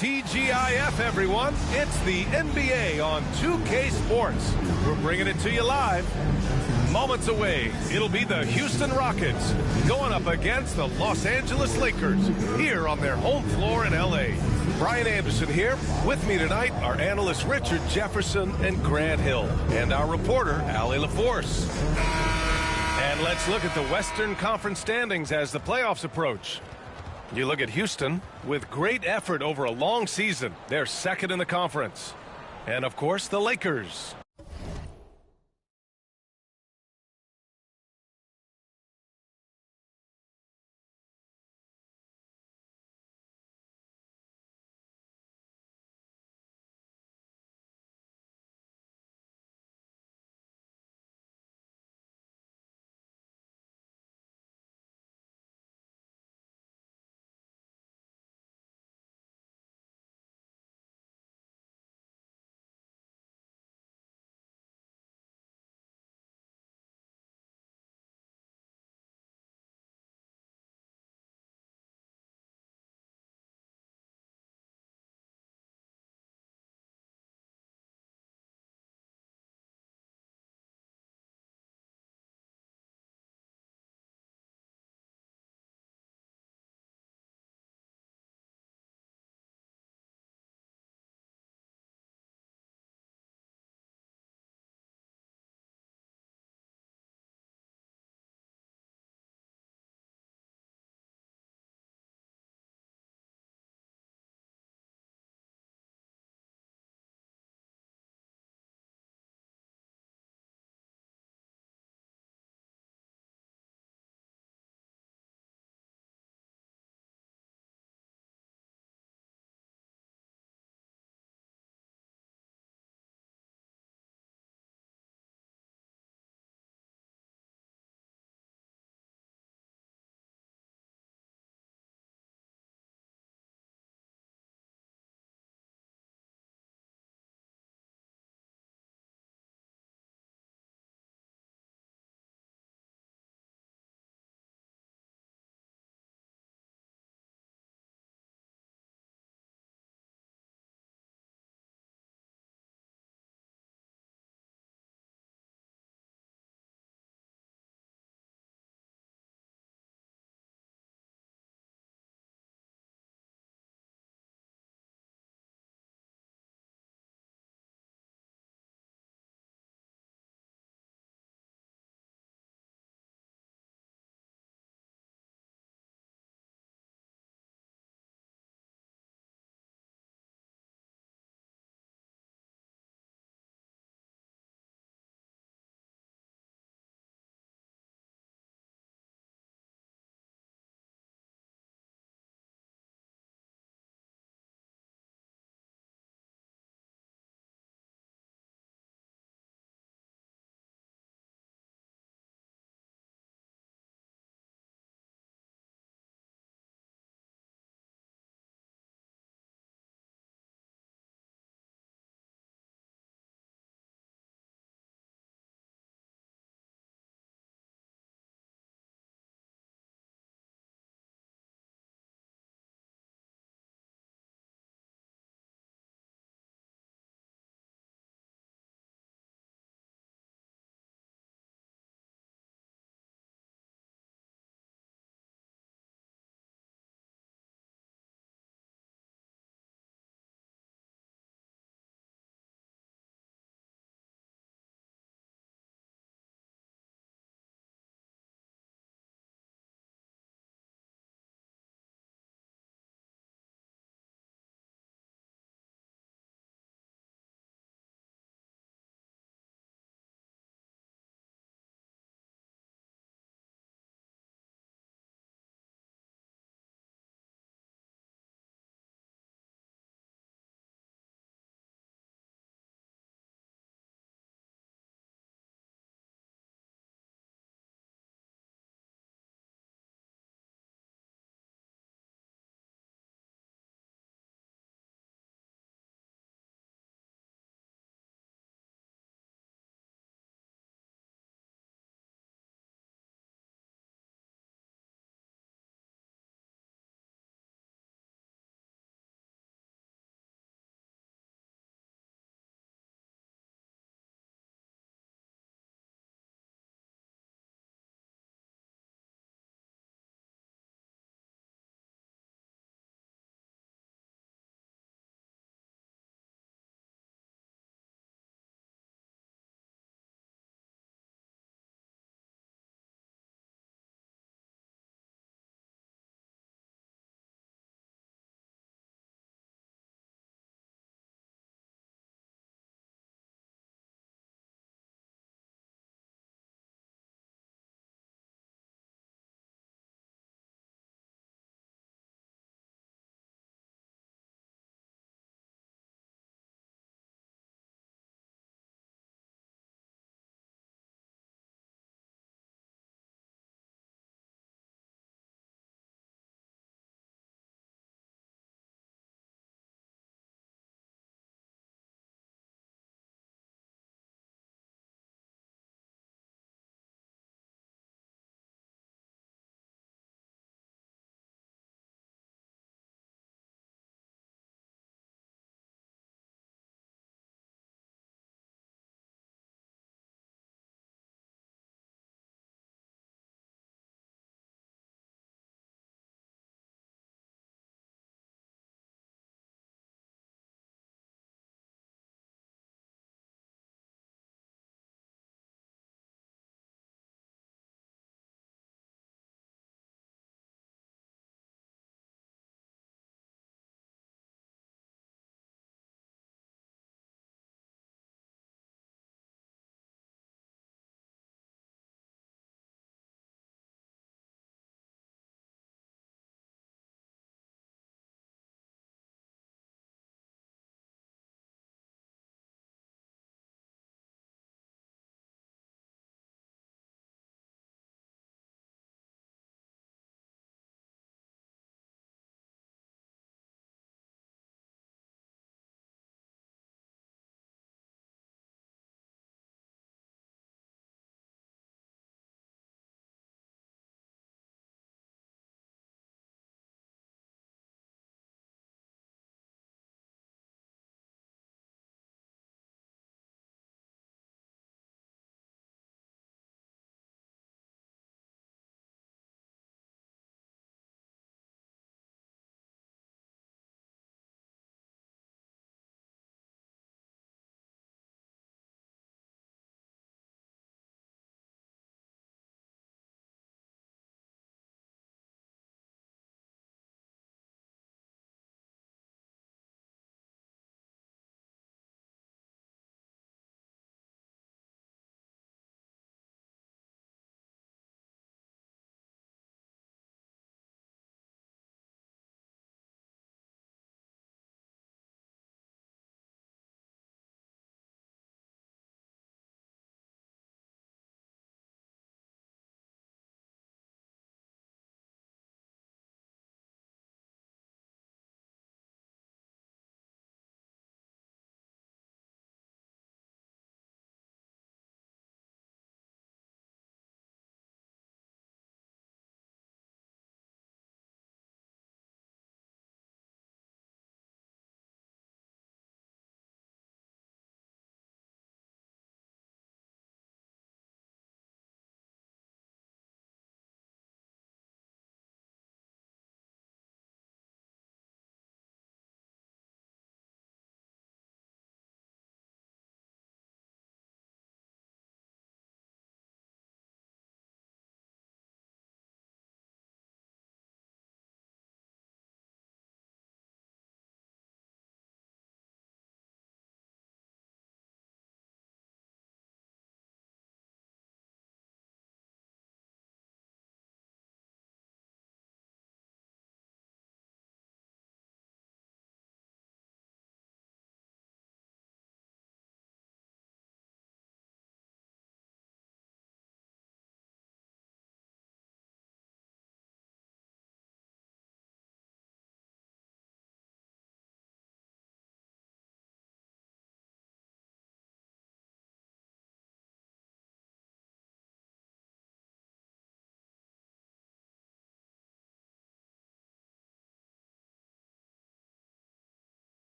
TGIF, everyone. It's the NBA on 2K Sports. We're bringing it to you live. Moments away, it'll be the Houston Rockets going up against the Los Angeles Lakers here on their home floor in L.A. Brian Anderson here. With me tonight are analysts Richard Jefferson and Grant Hill, and our reporter, Allie LaForce. And let's look at the Western Conference standings as the playoffs approach. You look at Houston, with great effort over a long season. They're second in the conference. And, of course, the Lakers.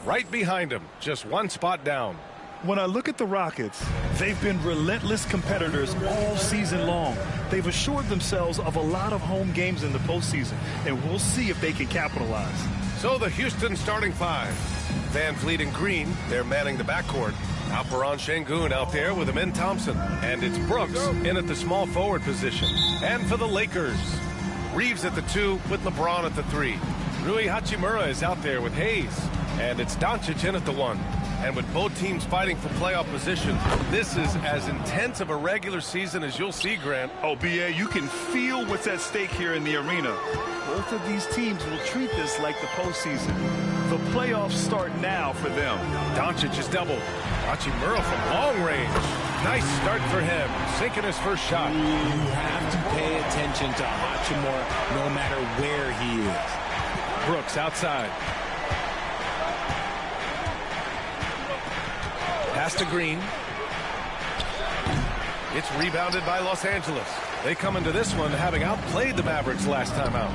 right behind him, just one spot down. When I look at the Rockets, they've been relentless competitors all season long. They've assured themselves of a lot of home games in the postseason, and we'll see if they can capitalize. So the Houston starting five. Van Vliet and Green, they're manning the backcourt. Alperen Sengun out there with Amen Thompson. And it's Brooks in at the small forward position. And for the Lakers, Reeves at the 2 with LeBron at the 3. Rui Hachimura is out there with Hayes. And it's Doncic in at the 1. And with both teams fighting for playoff position, this is as intense of a regular season as you'll see, Grant. Oh, B.A., you can feel what's at stake here in the arena. Both of these teams will treat this like the postseason. The playoffs start now for them. Doncic is doubled. Hachimura from long range. Nice start for him, sinking his first shot. You have to pay attention to Hachimura no matter where he is. Brooks outside. Pass to Green. It's rebounded by Los Angeles. They come into this one having outplayed the Mavericks last time out.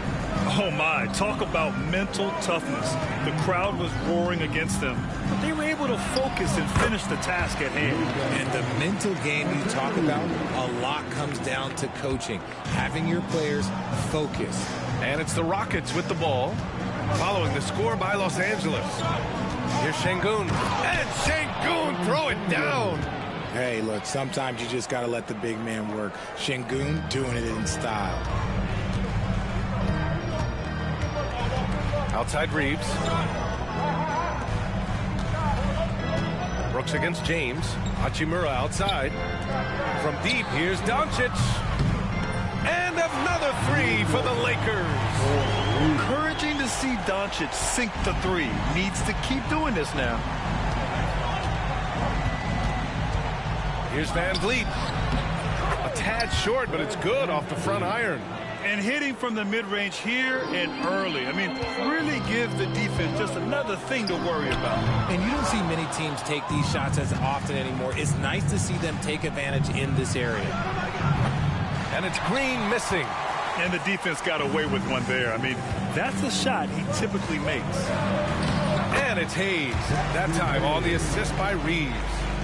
Oh my, talk about mental toughness. The crowd was roaring against them, but they were able to focus and finish the task at hand. And the mental game you talk about, a lot comes down to coaching, having your players focus. And it's the Rockets with the ball, following the score by Los Angeles. Here's Sengun. And Sengun throw it down. Hey, look, sometimes you just got to let the big man work. Sengun doing it in style. Outside Reeves. Brooks against James. Hachimura outside. From deep, here's Doncic. And another 3 for the Lakers. Encouraging to see Doncic sink the 3. Needs to keep doing this now. Here's Van Vliet. A tad short, but it's good off the front iron. And hitting from the mid-range here and early. I mean, really give the defense just another thing to worry about. And you don't see many teams take these shots as often anymore. It's nice to see them take advantage in this area. And it's Green missing. And the defense got away with one there. I mean, that's a shot he typically makes. And it's Hayes. That time on the assist by Reeves.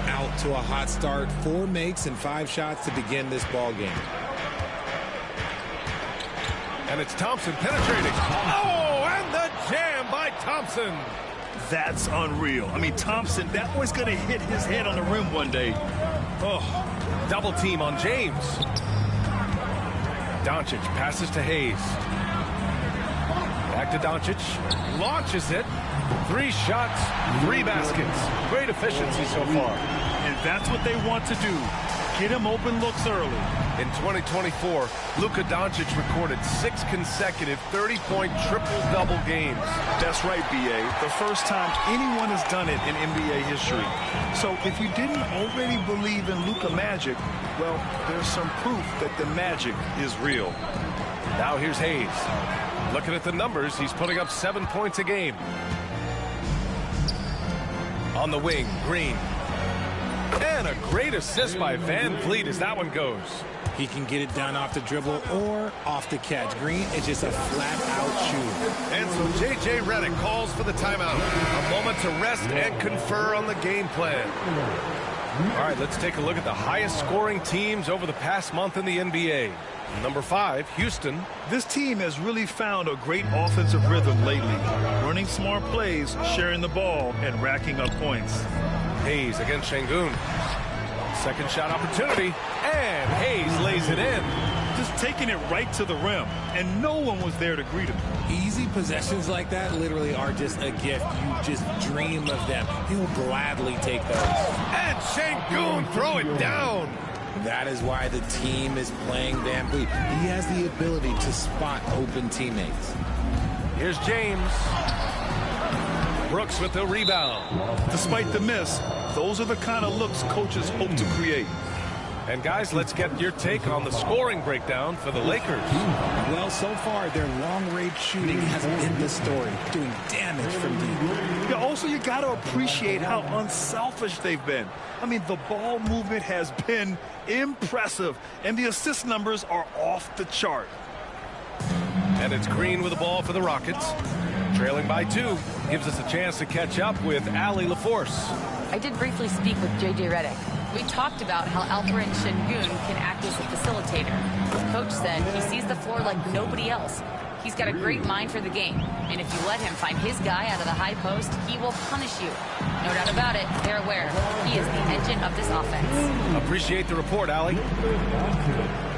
Out to a hot start. 4 makes and 5 shots to begin this ball game. And it's Thompson penetrating. Oh, and the jam by Thompson. That's unreal. I mean, Thompson, that boy's going to hit his head on the rim one day. Oh, double team on James. Doncic passes to Hayes. Back to Doncic. Launches it. 3 shots, 3 baskets. Great efficiency so far. And that's what they want to do. Get him open looks early. In 2024, Luka Doncic recorded 6 consecutive 30-point triple-double games. That's right, B.A. The first time anyone has done it in NBA history. So if you didn't already believe in Luka magic, well, there's some proof that the magic is real. Now here's Hayes. Looking at the numbers, he's putting up 7 points a game. On the wing, Green. And a great assist by Van Vliet as that one goes. He can get it done off the dribble or off the catch. Green is just a flat-out shooter. And so J.J. Redick calls for the timeout. A moment to rest and confer on the game plan. All right, let's take a look at the highest scoring teams over the past month in the NBA. Number 5, Houston. This team has really found a great offensive rhythm lately. Running smart plays, sharing the ball, and racking up points. Hayes against Sengun. Second shot opportunity, and Hayes lays it in. Just taking it right to the rim, and no one was there to greet him. Easy possessions like that literally are just a gift. You just dream of them. He'll gladly take those. And Sengun throw it down. That is why the team is playing Van Vliet. He has the ability to spot open teammates. Here's James. Brooks with the rebound. Despite the miss, those are the kind of looks coaches hope to create. And guys, let's get your take on the scoring breakdown for the Lakers. Well, so far, their long-range shooting has been the story, doing damage from deep. Yeah, also, you got to appreciate how unselfish they've been. I mean, the ball movement has been impressive, and the assist numbers are off the chart. And it's Green with the ball for the Rockets. Trailing by 2 gives us a chance to catch up with Allie LaForce. I did briefly speak with J.J. Redick. We talked about how Alperen Şengün can act as a facilitator. His coach said he sees the floor like nobody else. He's got a great mind for the game, and if you let him find his guy out of the high post, he will punish you. No doubt about it, they're aware. He is the engine of this offense. Appreciate the report, Allie.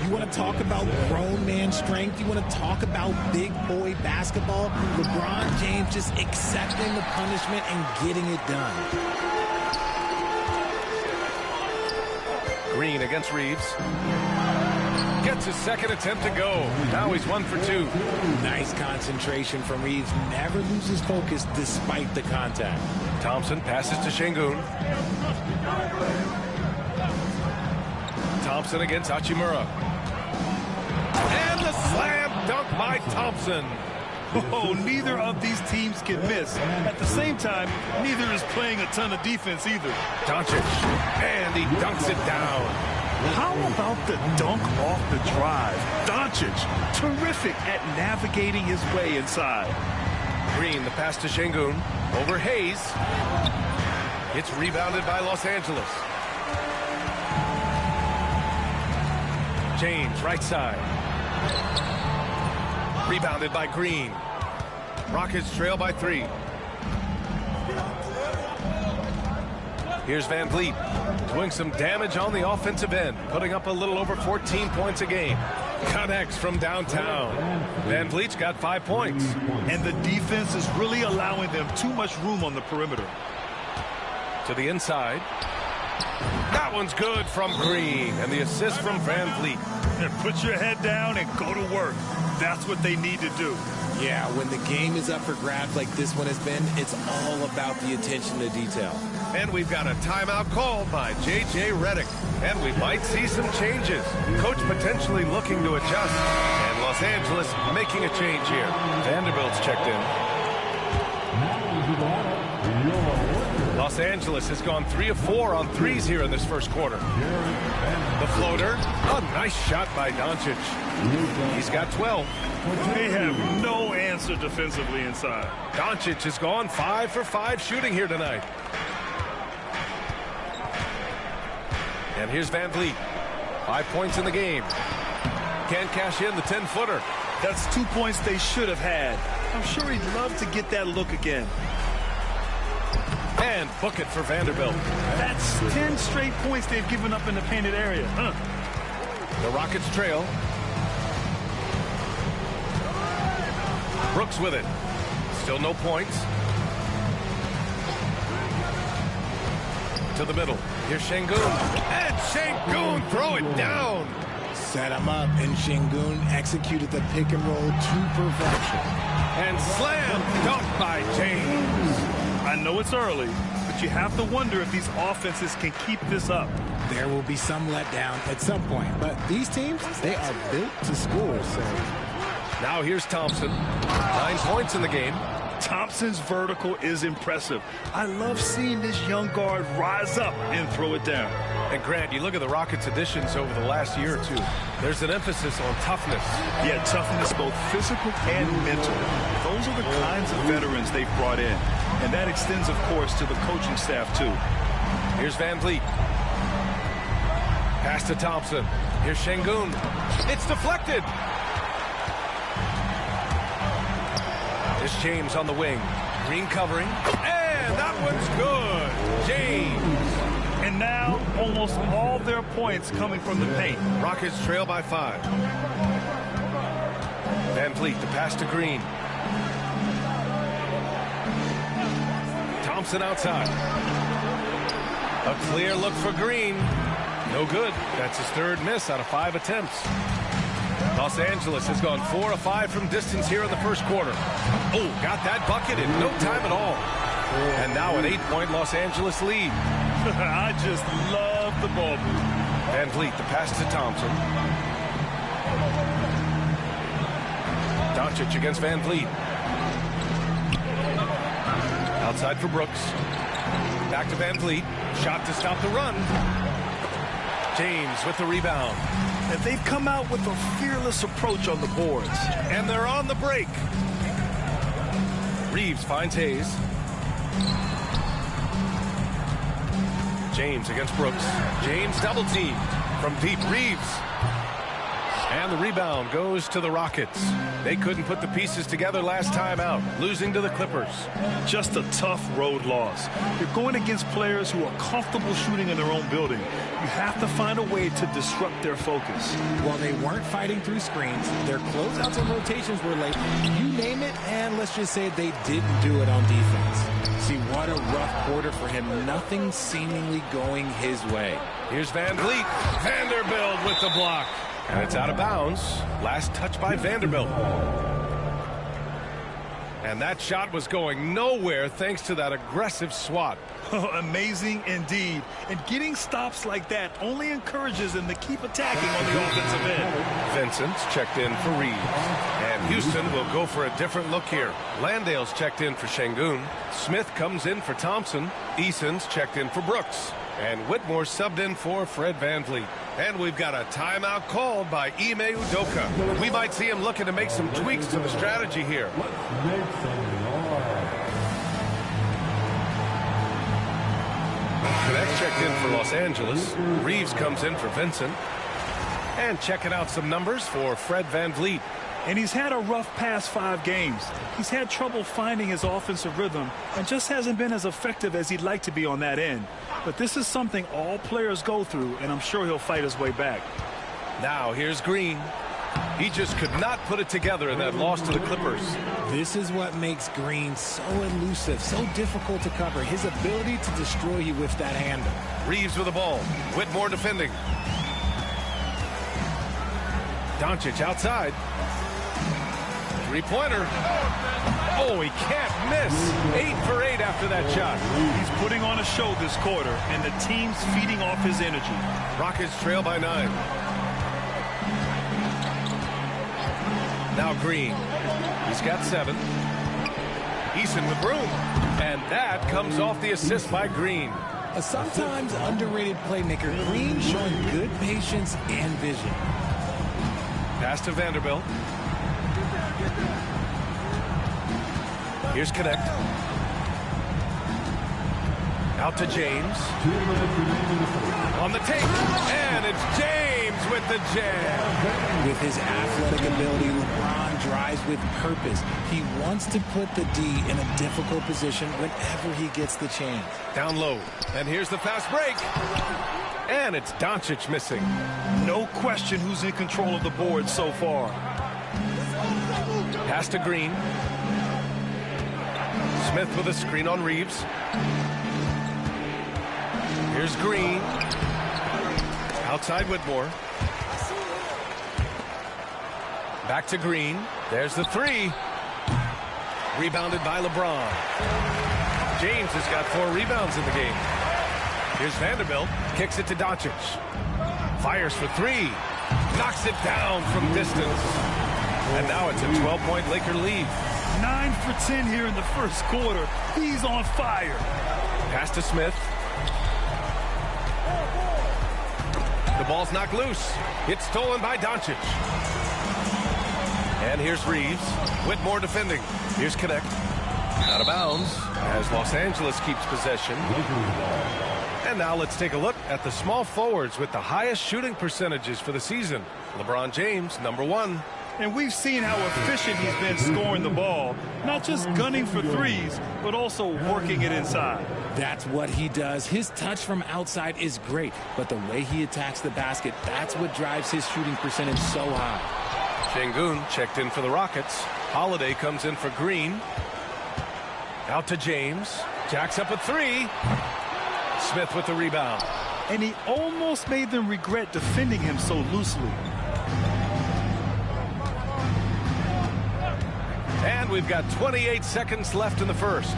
You want to talk about grown man strength? You want to talk about big boy basketball? LeBron James just accepting the punishment and getting it done. Green against Reeves. Gets his second attempt to go. Now he's 1 for 2. Nice concentration from Reeves. Never loses focus despite the contact. Thompson passes to Şengün. Thompson against Hachimura. And the slam dunk by Thompson. Oh, neither of these teams can miss. At the same time, neither is playing a ton of defense either. Doncic. And he dunks it down. How about the dunk off the drive? Doncic, terrific at navigating his way inside. Green, the pass to Şengün. Over Hayes. It's rebounded by Los Angeles. James, right side. Rebounded by Green. Rockets trail by 3. Here's Van Vliet doing some damage on the offensive end, putting up a little over 14 points a game. Connects from downtown. Van Vliet's got 5 points. And the defense is really allowing them too much room on the perimeter. To the inside. That one's good from Green, and the assist from Van Vliet. And put your head down and go to work. That's what they need to do. Yeah, when the game is up for grabs like this one has been, it's all about the attention to detail. And we've got a timeout called by J.J. Redick. And we might see some changes. Coach potentially looking to adjust. And Los Angeles making a change here. Vanderbilt's checked in. Los Angeles has gone 3 of 4 on threes here in this first quarter. The floater. A nice shot by Doncic. He's got 12. They have no answer defensively inside. Doncic has gone 5 for 5 shooting here tonight. And here's Van Vliet. 5 points in the game. Can't cash in the 10-footer. That's 2 points they should have had. I'm sure he'd love to get that look again. And book it for Vanderbilt. That's 10 straight points they've given up in the painted area. The Rockets trail. Brooks with it. Still no points. To the middle. Here's Şengün. And Şengün throw it down. Set him up, and Şengün executed the pick and roll to perfection. And slam dunk by James. I know it's early, but you have to wonder if these offenses can keep this up. There will be some letdown at some point, but these teams, they are built to score. So now here's Thompson. 9 points in the game. Thompson's vertical is impressive. I love seeing this young guard rise up and throw it down. And Grant, you look at the Rockets' additions over the last year or two. There's an emphasis on toughness. Yeah, toughness, both physical and mental. Those are the kinds of veterans they've brought in. And that extends, of course, to the coaching staff, too. Here's Van Vliet. Pass to Thompson. Here's Şengün. It's deflected. Here's James on the wing. Green covering. And that one's good. James. And now, almost all their points coming from the paint. Rockets trail by 5. Van Vliet, the pass to Green. Thompson outside. A clear look for Green. No good. That's his 3rd miss out of 5 attempts. Los Angeles has gone 4 of 5 from distance here in the first quarter. Oh, got that bucket in no time at all. And now an 8-point Los Angeles lead. I just love the ball move. Van Vliet, the pass to Thompson. Doncic against Van Vliet. Outside for Brooks. Back to Van Vliet. Shot to stop the run. James with the rebound. And they've come out with a fearless approach on the boards. And they're on the break. Reeves finds Hayes. James against Brooks. James double team from deep. Reeves. And the rebound goes to the Rockets. They couldn't put the pieces together last time out, losing to the Clippers. Just a tough road loss. You're going against players who are comfortable shooting in their own building. You have to find a way to disrupt their focus. While they weren't fighting through screens, their closeouts and rotations were late. You name it, and let's just say they didn't do it on defense. See, what a rough quarter for him. Nothing seemingly going his way. Here's Van Vliet. Vanderbilt with the block. And it's out of bounds. Last touch by Vanderbilt. And that shot was going nowhere thanks to that aggressive swat. Amazing indeed. And getting stops like that only encourages them to keep attacking on the offensive end. Vincent's checked in for Reeves. And Houston will go for a different look here. Landale's checked in for Şengün. Smith comes in for Thompson. Eason's checked in for Brooks. And Whitmore subbed in for Fred VanVleet. And we've got a timeout called by Ime Udoka. We might see him looking to make some tweaks to the strategy here. Connect checked in for Los Angeles. Reeves comes in for Vincent. And checking out some numbers for Fred VanVleet. And he's had a rough past 5 games. He's had trouble finding his offensive rhythm and just hasn't been as effective as he'd like to be on that end. But this is something all players go through, and I'm sure he'll fight his way back. Now here's Green. He just could not put it together in that loss to the Clippers. This is what makes Green so elusive, so difficult to cover. His ability to destroy you with that handle. Reeves with the ball. Whitmore defending. Doncic outside. Three-pointer. Oh, he can't miss. 8 for 8 after that shot. He's putting on a show this quarter, and the team's feeding off his energy. Rockets trail by 9. Now Green. He's got 7. Eason with room. And that comes off the assist by Green. A sometimes underrated playmaker, Green showing good patience and vision. Pass to Vanderbilt. Here's Connect. Out to James. On the take. And it's James with the jam. With his athletic ability, LeBron drives with purpose. He wants to put the D in a difficult position whenever he gets the chance. Down low. And here's the fast break. And it's Doncic missing. No question who's in control of the board so far. Pass to Green. Smith with a screen on Reeves. Here's Green. Outside Whitmore. Back to Green. There's the 3. Rebounded by LeBron. James has got 4 rebounds in the game. Here's Vanderbilt. Kicks it to Doncic. Fires for 3. Knocks it down from distance. And now it's a 12-point Laker lead. 9 for 10 here in the first quarter. He's on fire. Pass to Smith. The ball's knocked loose. It's stolen by Doncic. And here's Reeves. Whitmore defending. Here's Connect. Out of bounds as Los Angeles keeps possession. And now let's take a look at the small forwards with the highest shooting percentages for the season. LeBron James, number 1. And we've seen how efficient he's been scoring the ball. Not just gunning for threes, but also working it inside. That's what he does. His touch from outside is great, but the way he attacks the basket, that's what drives his shooting percentage so high. Şengün checked in for the Rockets. Holiday comes in for Green. Out to James. Jacks up a 3. Smith with the rebound. And he almost made them regret defending him so loosely. And we've got 28 seconds left in the first.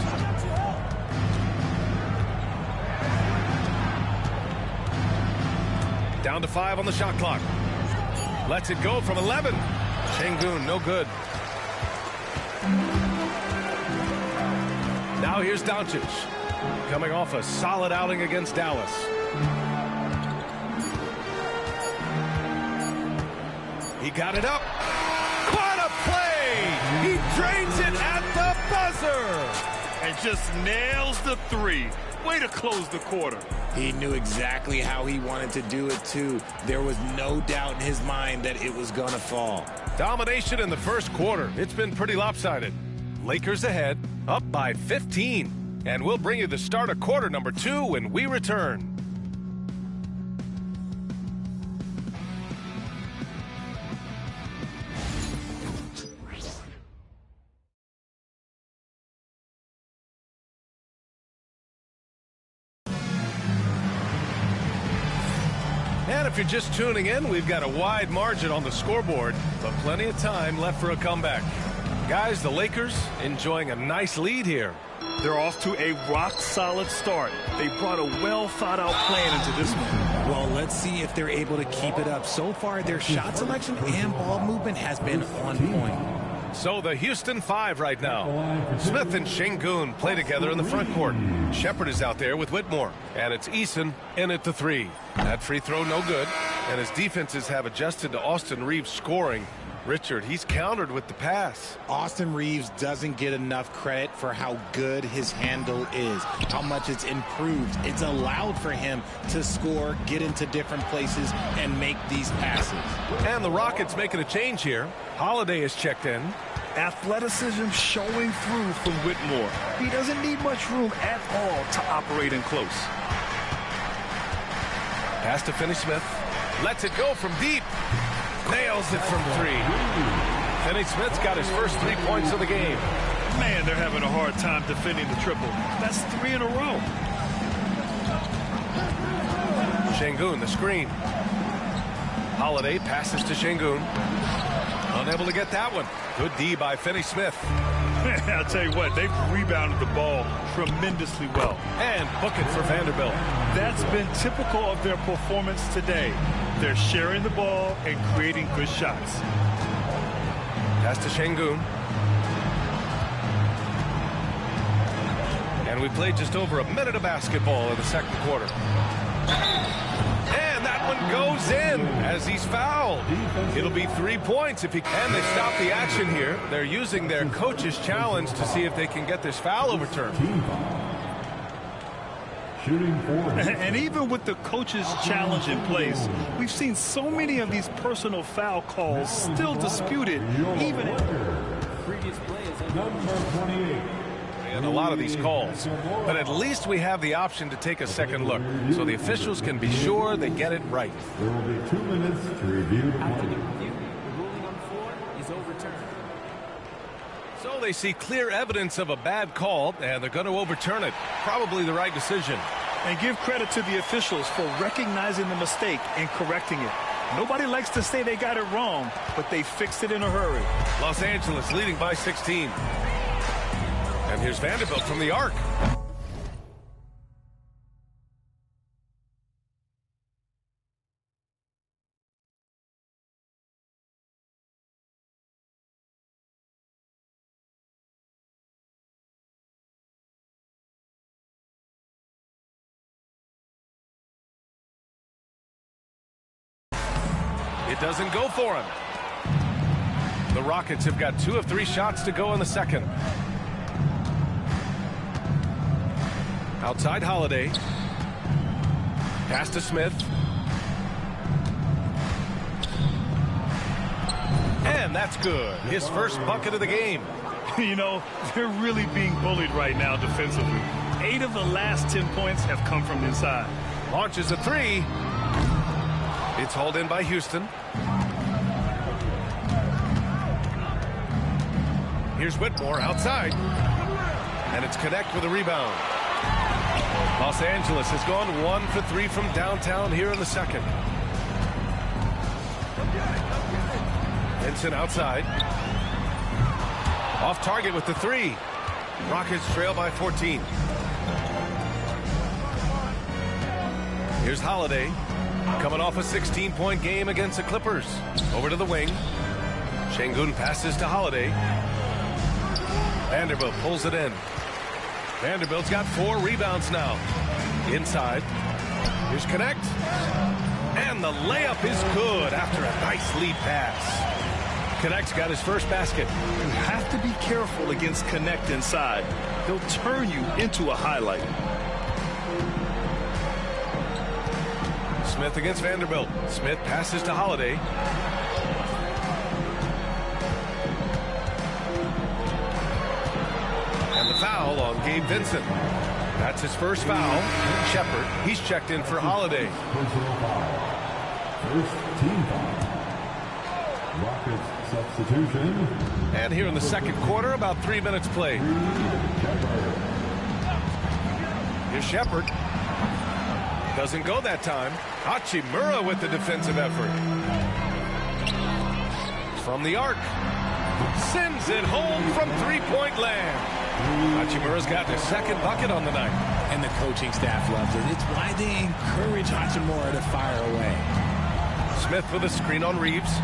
Down to 5 on the shot clock. Lets it go from 11. Şengün, no good. Now here's Doncic. Coming off a solid outing against Dallas. He got it up. What a play! He drains it at the buzzer! And just nails the three. Way to close the quarter. He knew exactly how he wanted to do it, too. There was no doubt in his mind that it was going to fall. Domination in the first quarter. It's been pretty lopsided. Lakers ahead, up by 15. And we'll bring you the start of quarter number 2 when we return. And if you're just tuning in, we've got a wide margin on the scoreboard, but plenty of time left for a comeback. Guys, the Lakers enjoying a nice lead here. They're off to a rock-solid start. They brought a well-thought-out plan into this one. Well, let's see if they're able to keep it up. So far, their shot selection and ball movement has been on point. So the Houston 5 right now. Smith and Şengün play together in the front court. Shepherd is out there with Whitmore. And it's Eason in at the 3. That free throw no good. And his defenses have adjusted to Austin Reaves scoring. Richard, he's countered with the pass. Austin Reaves doesn't get enough credit for how good his handle is, how much it's improved. It's allowed for him to score, get into different places, and make these passes. And the Rockets making a change here. Holiday is checked in. Athleticism showing through from Whitmore. He doesn't need much room at all to operate in close. Pass to Finney-Smith. Lets it go from deep. Nails it from 3. Finney-Smith's got his first 3 points of the game. Man, they're having a hard time defending the triple. That's 3 in a row. Şengün, the screen. Holiday passes to Şengün. Unable to get that one. Good D by Finney-Smith. I'll tell you what, they've rebounded the ball tremendously well. And book it for Vanderbilt. That's been typical of their performance today. They're sharing the ball and creating good shots. Pass to Şengün. And we played just over a minute of basketball in the second quarter. And that one goes in as he's fouled. It'll be 3 points if he can. And they stop the action here. They're using their coach's challenge to see if they can get this foul overturned. And even with the coach's challenge in place, we've seen so many of these personal foul calls still disputed, even in previous plays. Number 28. And a lot of these calls. But at least we have the option to take a second look, so the officials can be sure they get it right. There will be 2 minutes to review the After the review, the ruling on the floor is overturned. So they see clear evidence of a bad call, and they're going to overturn it. Probably the right decision. And give credit to the officials for recognizing the mistake and correcting it. Nobody likes to say they got it wrong, but they fixed it in a hurry. Los Angeles leading by 16. And here's Vanderbilt from the arc. It doesn't go for him. The Rockets have got 2 of 3 shots to go in the second. Outside Holiday. Pass to Smith. And that's good. His first bucket of the game. You know, they're really being bullied right now defensively. 8 of the last 10 points have come from inside. Launches a 3. It's hauled in by Houston. Here's Whitmore outside. And it's Connect with a rebound. Los Angeles has gone 1 for 3 from downtown here in the second. Vincent outside. Off target with the 3. Rockets trail by 14. Here's Holiday. Coming off a 16-point game against the Clippers. Over to the wing. Şengün passes to Holiday. Vanderbilt pulls it in. Vanderbilt's got 4 rebounds now. Inside. Here's Connect. And the layup is good after a nice lead pass. Connect's got his first basket. You have to be careful against Connect inside. He'll turn you into a highlight. Smith against Vanderbilt. Smith passes to Holiday. And the foul on Gabe Vincent. That's his first foul. Shepard, he's checked in for Holiday. Personal foul. First team foul. Rockets substitution. And here in the second quarter, about 3 minutes played. Here's Shepard. Doesn't go that time. Hachimura with the defensive effort. From the arc. Sends it home from three-point land. Hachimura's got his second bucket on the night. And the coaching staff loves it. It's why they encourage Hachimura to fire away. Smith with a screen on Reeves.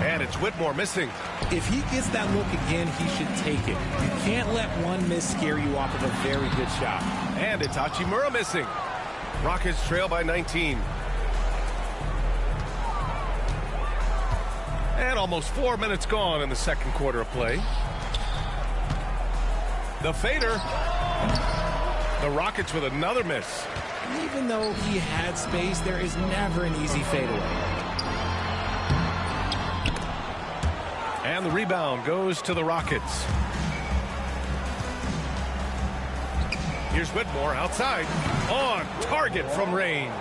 And it's Whitmore missing. If he gets that look again, he should take it. You can't let one miss scare you off of a very good shot. And it's Hachimura missing. Rockets trail by 19. And almost 4 minutes gone in the second quarter of play. The fader. The Rockets with another miss. Even though he had space, there is never an easy fadeaway. And the rebound goes to the Rockets. Here's Whitmore outside. On target from range.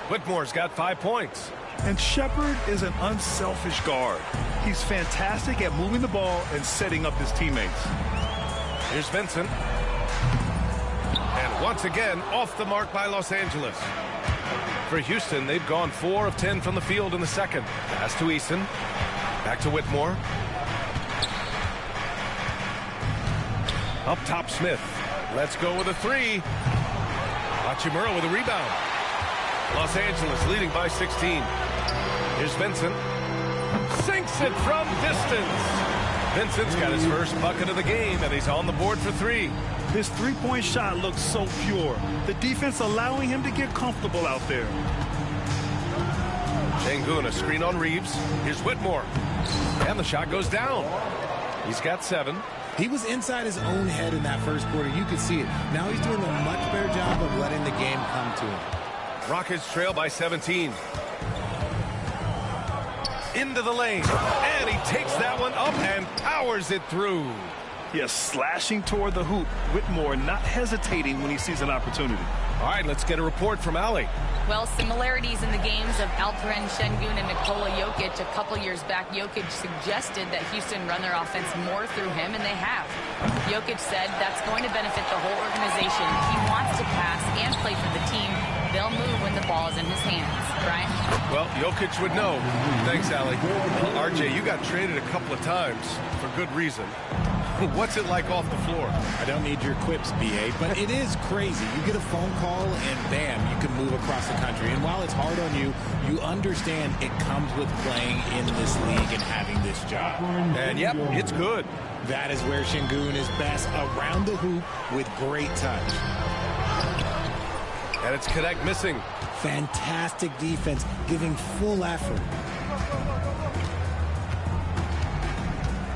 Whitmore's got 5 points. And Shepard is an unselfish guard. He's fantastic at moving the ball and setting up his teammates. Here's Vincent. And once again, off the mark by Los Angeles. For Houston, they've gone 4 of 10 from the field in the second. Pass to Eason. Back to Whitmore. Up top, Smith. Let's go with a three. Hachimura with a rebound. Los Angeles leading by 16. Here's Vincent. Sinks it from distance. Vincent's got his first bucket of the game, and he's on the board for 3. His three-point shot looks so pure. The defense allowing him to get comfortable out there. Sengun, a screen on Reeves. Here's Whitmore. And the shot goes down. He's got 7. He was inside his own head in that first quarter. You could see it. Now he's doing a much better job of letting the game come to him. Rockets trail by 17. Into the lane. And he takes that one up and powers it through. Yes, slashing toward the hoop. Whitmore not hesitating when he sees an opportunity. All right, let's get a report from Allie. Well, similarities in the games of Alperen Şengün and Nikola Jokic. A couple years back, Jokic suggested that Houston run their offense more through him, and they have. Jokic said that's going to benefit the whole organization. He wants to pass and play for the team. They'll move when the ball is in his hands. Brian? Well, Jokic would know. Thanks, Allie. RJ, you got traded a couple of times for good reason. What's it like off the floor? I don't need your quips, BA, but it is crazy. You get a phone call and bam, you can move across the country. And while it's hard on you, you understand it comes with playing in this league and having this job. And yep, it's good. That is where Şengün is best, around the hoop with great touch. And it's Connect missing. Fantastic defense, giving full effort.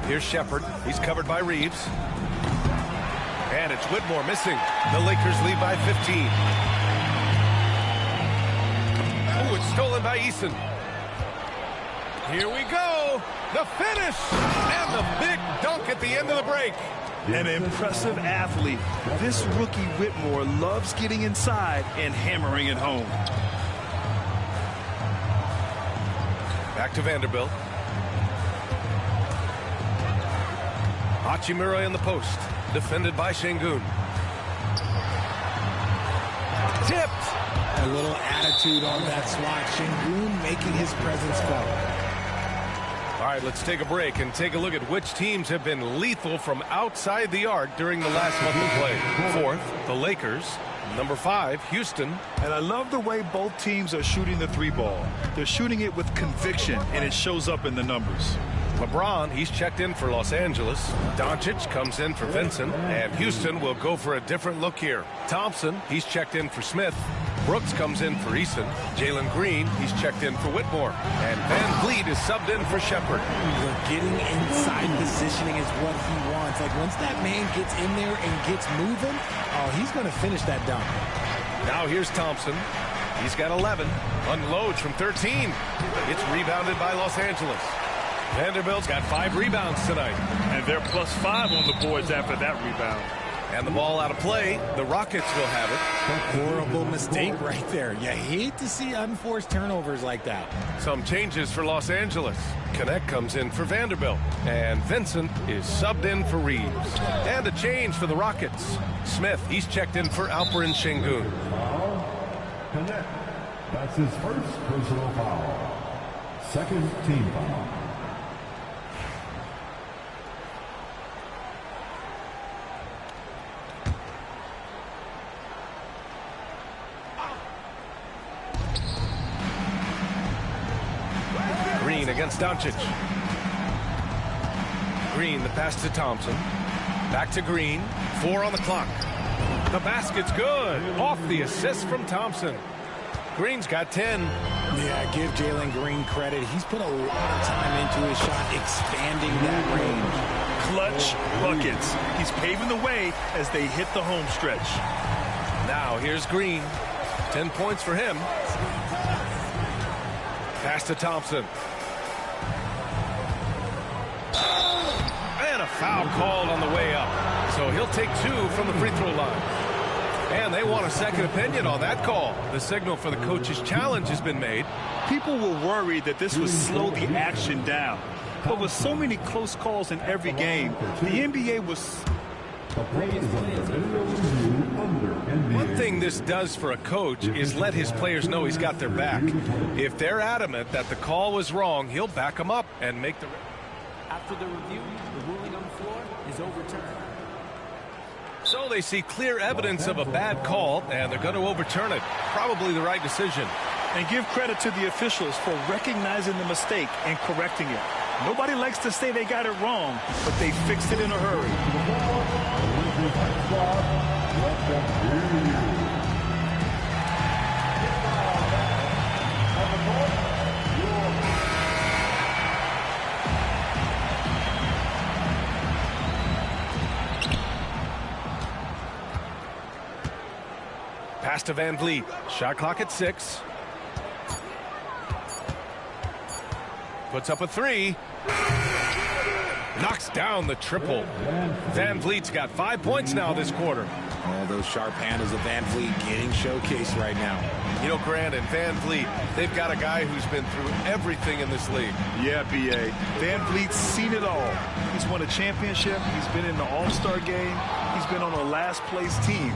Here's Shepard. He's covered by Reeves. And it's Whitmore missing. The Lakers lead by 15. Oh, it's stolen by Eason. Here we go. The finish. And the big dunk at the end of the break. An impressive athlete. This rookie Whitmore loves getting inside and hammering it home. Back to Vanderbilt. Hachimura in the post. Defended by Şengün. Tipped. A little attitude on that swat. Şengün making his presence felt. All right, let's take a break and take a look at which teams have been lethal from outside the arc during the last month of play. 4th, the Lakers. Number 5, Houston. And I love the way both teams are shooting the 3 ball. They're shooting it with conviction, and it shows up in the numbers. LeBron, he's checked in for Los Angeles. Doncic comes in for Vincent. And Houston will go for a different look here. Thompson, he's checked in for Smith. Brooks comes in for Eason. Jalen Green, he's checked in for Whitmore. And Van Vliet is subbed in for Shepherd. Getting inside positioning is what he wants. Like, once that man gets in there and gets moving, oh, he's going to finish that dunk. Now here's Thompson. He's got 11. Unloads from 13. It's rebounded by Los Angeles. Vanderbilt's got 5 rebounds tonight. And they're +5 on the boards after that rebound. And the ball out of play. The Rockets will have it. Horrible mistake right there. You hate to see unforced turnovers like that. Some changes for Los Angeles. Connect comes in for Vanderbilt. And Vincent is subbed in for Reeves. And a change for the Rockets. Smith, he's checked in for Alperen Şengün. Connect. That's his first personal foul. Second team foul. Green against Doncic. Green, the pass to Thompson. Back to Green. 4 on the clock. The basket's good. Off the assist from Thompson. Green's got 10. Yeah, give Jalen Green credit. He's put a lot of time into his shot, expanding that range. Clutch buckets. He's paving the way as they hit the home stretch. Now here's Green. 10 points for him. Pass to Thompson. And a foul called on the way up. So he'll take 2 from the free throw line. And they want a second opinion on that call. The signal for the coach's challenge has been made. People were worried that this would slow the action down. But with so many close calls in every game, the NBA was... One thing this does for a coach is let his players know he's got their back. If they're adamant that the call was wrong, he'll back them up and make the... After the review, the ruling on the floor is overturned. So they see clear evidence of a bad call, and they're going to overturn it. Probably the right decision. And give credit to the officials for recognizing the mistake and correcting it. Nobody likes to say they got it wrong, but they fixed it in a hurry. Pass to Van Vliet. Shot clock at 6. Puts up a 3. Knocks down the triple. Van Vliet's got 5 points now this quarter. All those sharp handles of Van Vliet getting showcased right now. You know, Grant and Van Vliet, they've got a guy who's been through everything in this league. Yeah, B.A. Van Vliet's seen it all. He's won a championship. He's been in the All-Star game. He's been on a last-place team.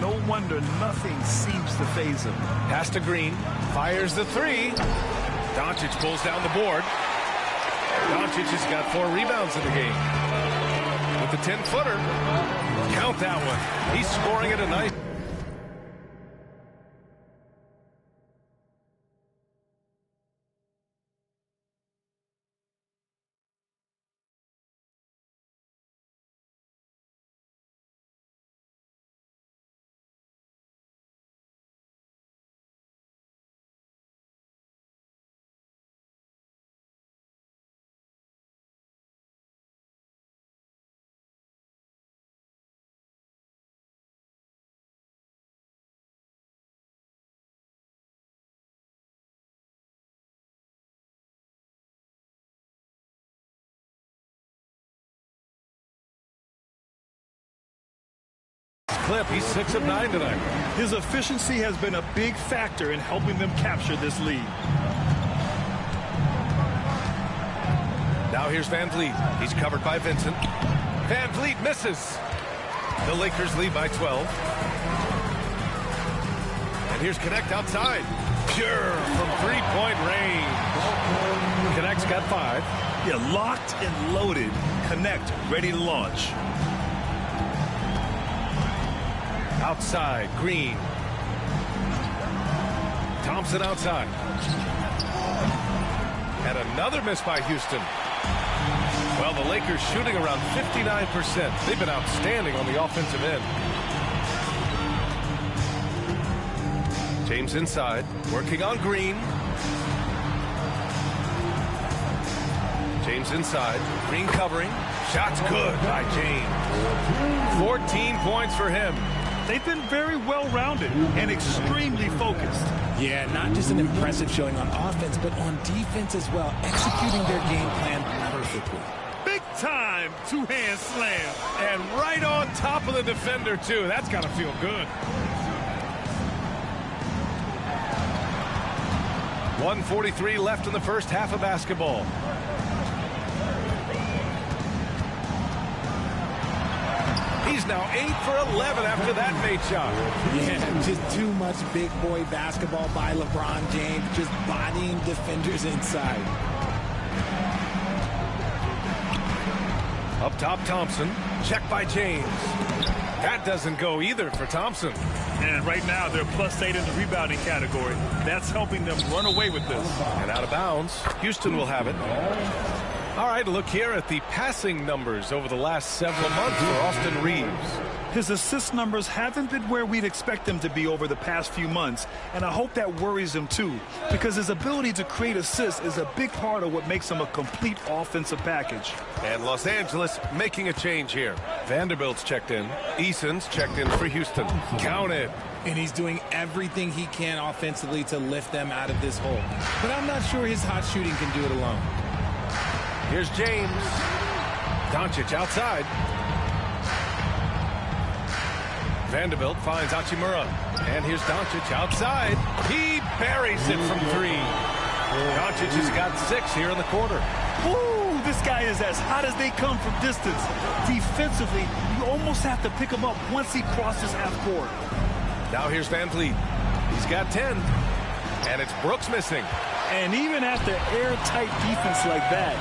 No wonder nothing seems to faze him. Pass to Green. Fires the 3. Doncic pulls down the board. Doncic has got 4 rebounds in the game. With the 10-footer. Count that one. He's scoring it a nice. Clip, he's 6 of 9 tonight. His efficiency has been a big factor in helping them capture this lead. Now here's Van Vliet. He's covered by Vincent. Van Vliet misses. The Lakers lead by 12. And here's Connect outside. Pure from three-point range. Connect's got 5. Yeah, locked and loaded. Connect, ready to launch. Outside, Green. Thompson outside. And another miss by Houston. Well, the Lakers shooting around 59%. They've been outstanding on the offensive end. James inside, working on Green. James inside, Green covering. Shot's good by James. 14 points for him. They've been very well-rounded and extremely focused. Yeah, not just an impressive showing on offense, but on defense as well, executing their game plan perfectly. Big-time two-hand slam. And right on top of the defender, too. That's got to feel good. 1:43 left in the first half of basketball. He's now 8 for 11 after that made shot. Yeah, just too much big boy basketball by LeBron James, just bodying defenders inside. Up top, Thompson. Check by James. That doesn't go either for Thompson. And right now, they're +8 in the rebounding category. That's helping them run away with this. And out of bounds. Houston will have it. All right, look here at the passing numbers over the last several months for Austin Reaves. His assist numbers haven't been where we'd expect them to be over the past few months, and I hope that worries him too, because his ability to create assists is a big part of what makes him a complete offensive package. And Los Angeles making a change here. Vanderbilt's checked in. Eason's checked in for Houston. Counted. And he's doing everything he can offensively to lift them out of this hole. But I'm not sure his hot shooting can do it alone. Here's James. Doncic outside. Vanderbilt finds Hachimura. And here's Doncic outside. He buries it from 3. Doncic has got 6 here in the quarter. Ooh, this guy is as hot as they come from distance. Defensively, you almost have to pick him up once he crosses half court. Now here's Van Vliet. He's got 10. And it's Brooks missing. And even after airtight defense like that,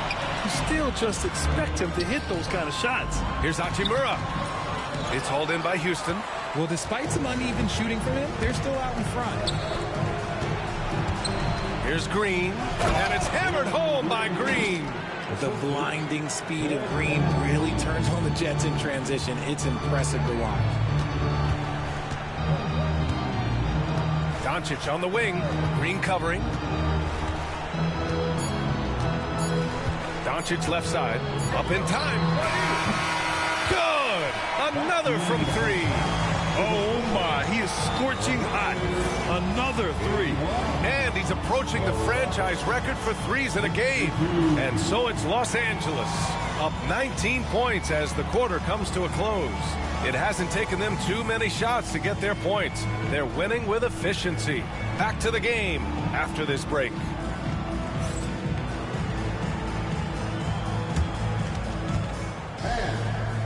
you still just expect him to hit those kind of shots. Here's Hachimura. It's hauled in by Houston. Well, despite some uneven shooting from him, they're still out in front. Here's Green. And it's hammered home by Green. The blinding speed of Green really turns on the Jets in transition. It's impressive to watch. Doncic on the wing. Green covering. Doncic left side. Up in time. Good! Another from 3. Oh, my. He is scorching hot. Another 3. And he's approaching the franchise record for threes in a game. And so it's Los Angeles. Up 19 points as the quarter comes to a close. It hasn't taken them too many shots to get their points. They're winning with efficiency. Back to the game after this break.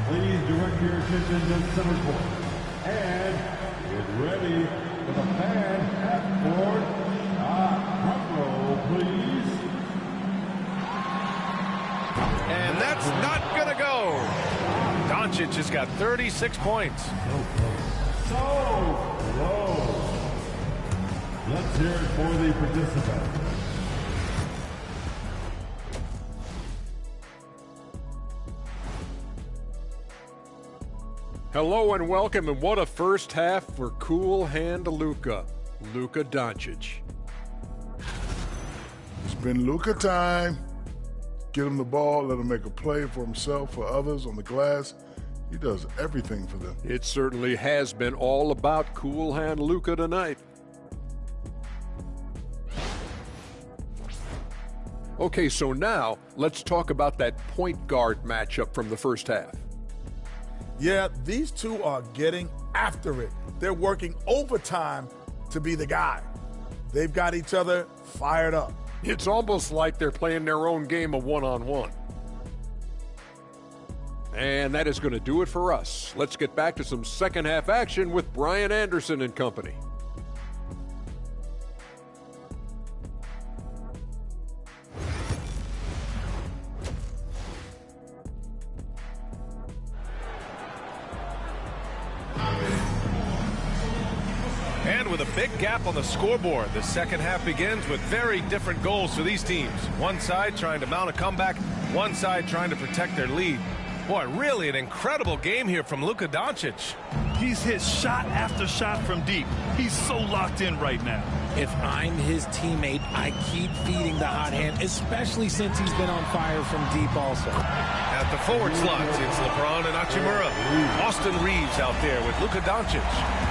Please direct your attention to center court. And get ready for the fan half-court shot. Front row, please. And that's not going to go. Doncic has got 36 points. So close. Let's hear it for the participants. Hello and welcome, and what a first half for Cool Hand Luka Doncic. It's been Luka time. Get him the ball, let him make a play for himself, for others on the glass. He does everything for them. It certainly has been all about Cool Hand Luka tonight. Okay, so now let's talk about that point guard matchup from the first half. Yeah, these two are getting after it. They're working overtime to be the guy. They've got each other fired up. It's almost like they're playing their own game of one-on-one. And that is going to do it for us. Let's get back to some second half action with Brian Anderson and company. And with a big gap on the scoreboard, the second half begins with very different goals for these teams. One side trying to mount a comeback, One side trying to protect their lead. Boy, really an incredible game here from Luka Doncic. He's hit shot after shot from deep. He's so locked in right now. If I'm his teammate, I keep feeding the hot hand, especially since he's been on fire from deep also. At the forward slots, it's LeBron and Hachimura. Austin Reeves out there with Luka Doncic.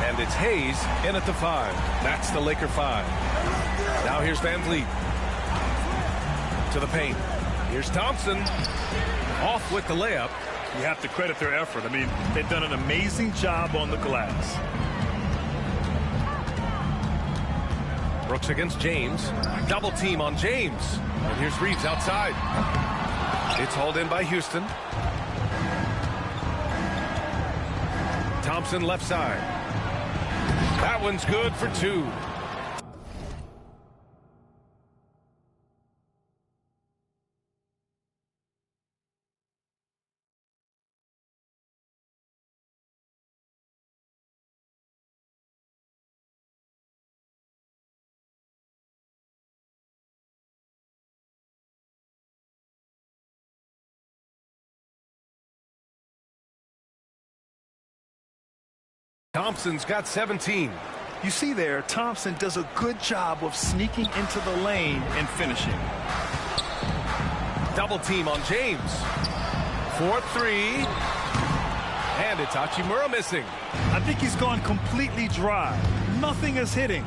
And it's Hayes in at the 5. That's the Laker 5. Now here's Van Vliet. To the paint. Here's Thompson. Off with the layup. You have to credit their effort. I mean, they've done an amazing job on the glass. Brooks against James. Double team on James. And here's Reeves outside. It's hauled in by Houston. Thompson left side. That one's good for 2. Thompson's got 17. You see there, Thompson does a good job of sneaking into the lane and finishing. Double team on James. 4-3. And it's Hachimura missing. I think he's gone completely dry. Nothing is hitting.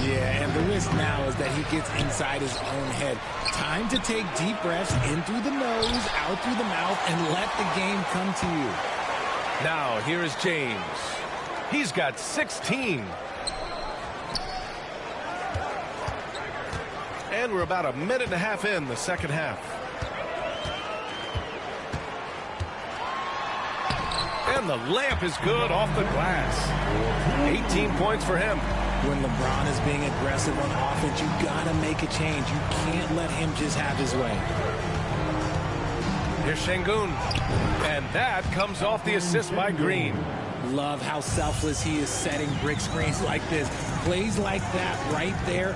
Yeah, and the risk now is that he gets inside his own head. Time to take deep breaths in through the nose, out through the mouth, and let the game come to you. Now, here is James. He's got 16. And we're about a minute and a half in the second half. And the layup is good off the glass. 18 points for him. When LeBron is being aggressive on offense, you gotta make a change. You can't let him just have his way. Here's Şengün. And that comes off the assist by Green. Love how selfless he is setting brick screens like this. Plays like that right there.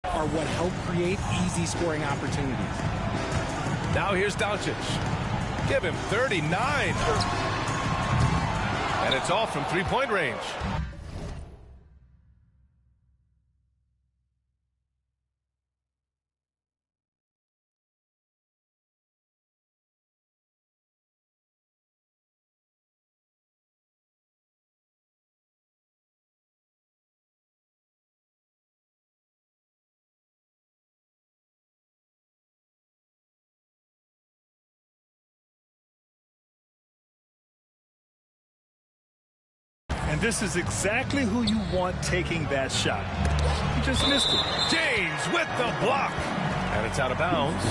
Are what help create easy scoring opportunities. Now here's Doncic. Give him 39. And it's off from three-point range. And this is exactly who you want taking that shot. He just missed it. James with the block. And it's out of bounds.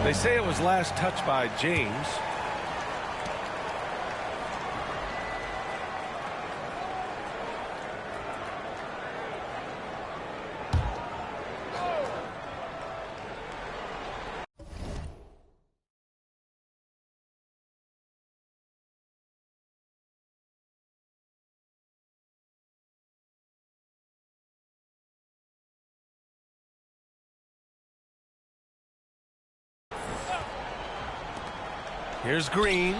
They say it was last touched by James. Here's Green.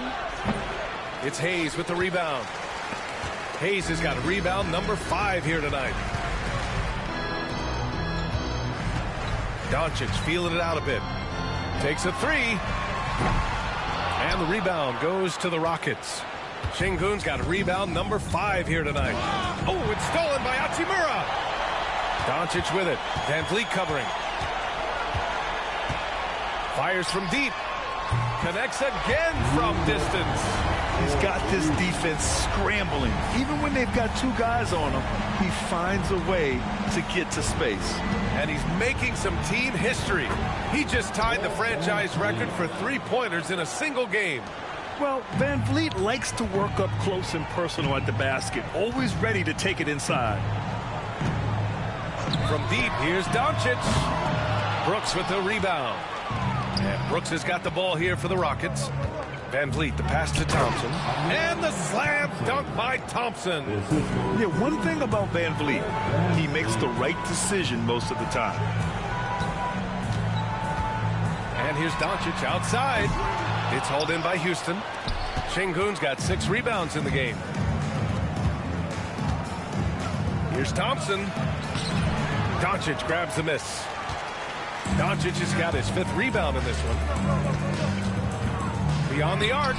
It's Hayes with the rebound. Hayes has got rebound number 5 here tonight. Doncic feeling it out a bit. Takes a 3. And the rebound goes to the Rockets. Şengün's got rebound number 5 here tonight. Oh, it's stolen by Hachimura. Doncic with it. Van Vliet covering. Fires from deep. Connects again from distance. He's got this defense scrambling. Even when they've got two guys on him, he finds a way to get to space. And he's making some team history. He just tied the franchise record for three-pointers in a single game. Well, Van Vliet likes to work up close and personal at the basket, always ready to take it inside. From deep, here's Doncic. Brooks with the rebound. And Brooks has got the ball here for the Rockets. Van Vliet, the pass to Thompson. And the slam dunk by Thompson. Yeah, one thing about Van Vliet, he makes the right decision most of the time. And here's Doncic outside. It's hauled in by Houston. Sengun's got 6 rebounds in the game. Here's Thompson. Doncic grabs the miss. Doncic has got his 5th rebound in this one. Beyond the arc.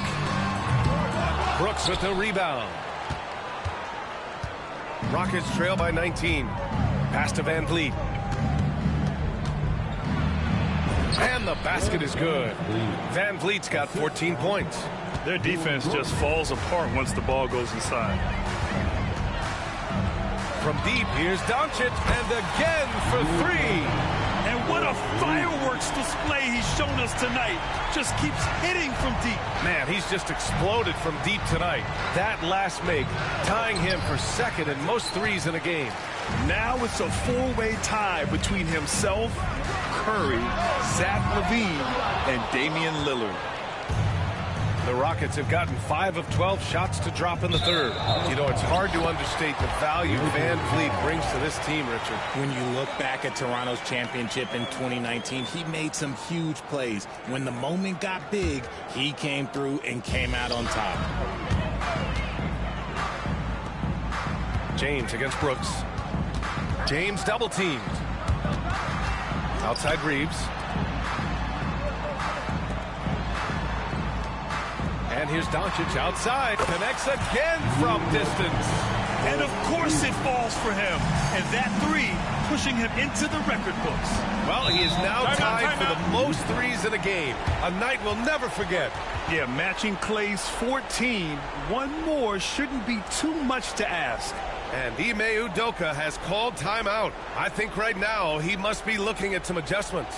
Brooks with the rebound. Rockets trail by 19. Pass to Van Vliet. And the basket is good. Van Vliet's got 14 points. Their defense just falls apart once the ball goes inside. From deep, here's Doncic, and again for 3. And what a fireworks display he's shown us tonight. Just keeps hitting from deep. Man, he's just exploded from deep tonight. That last make, tying him for 2nd in most threes in a game. Now it's a 4-way tie between himself, Curry, Zach LaVine, and Damian Lillard. The Rockets have gotten 5 of 12 shots to drop in the 3rd. You know, it's hard to understate the value Van Vliet brings to this team, Richard. When you look back at Toronto's championship in 2019, he made some huge plays. When the moment got big, he came through and came out on top. James against Brooks. James double teamed. Outside Reeves. And here's Doncic outside. Connects again from distance. And of course it falls for him. And that 3 pushing him into the record books. Well, he is now tied for the most threes in a game. A night we'll never forget. Yeah, matching Clay's 14. One more shouldn't be too much to ask. And Ime Udoka has called timeout. I think right now he must be looking at some adjustments.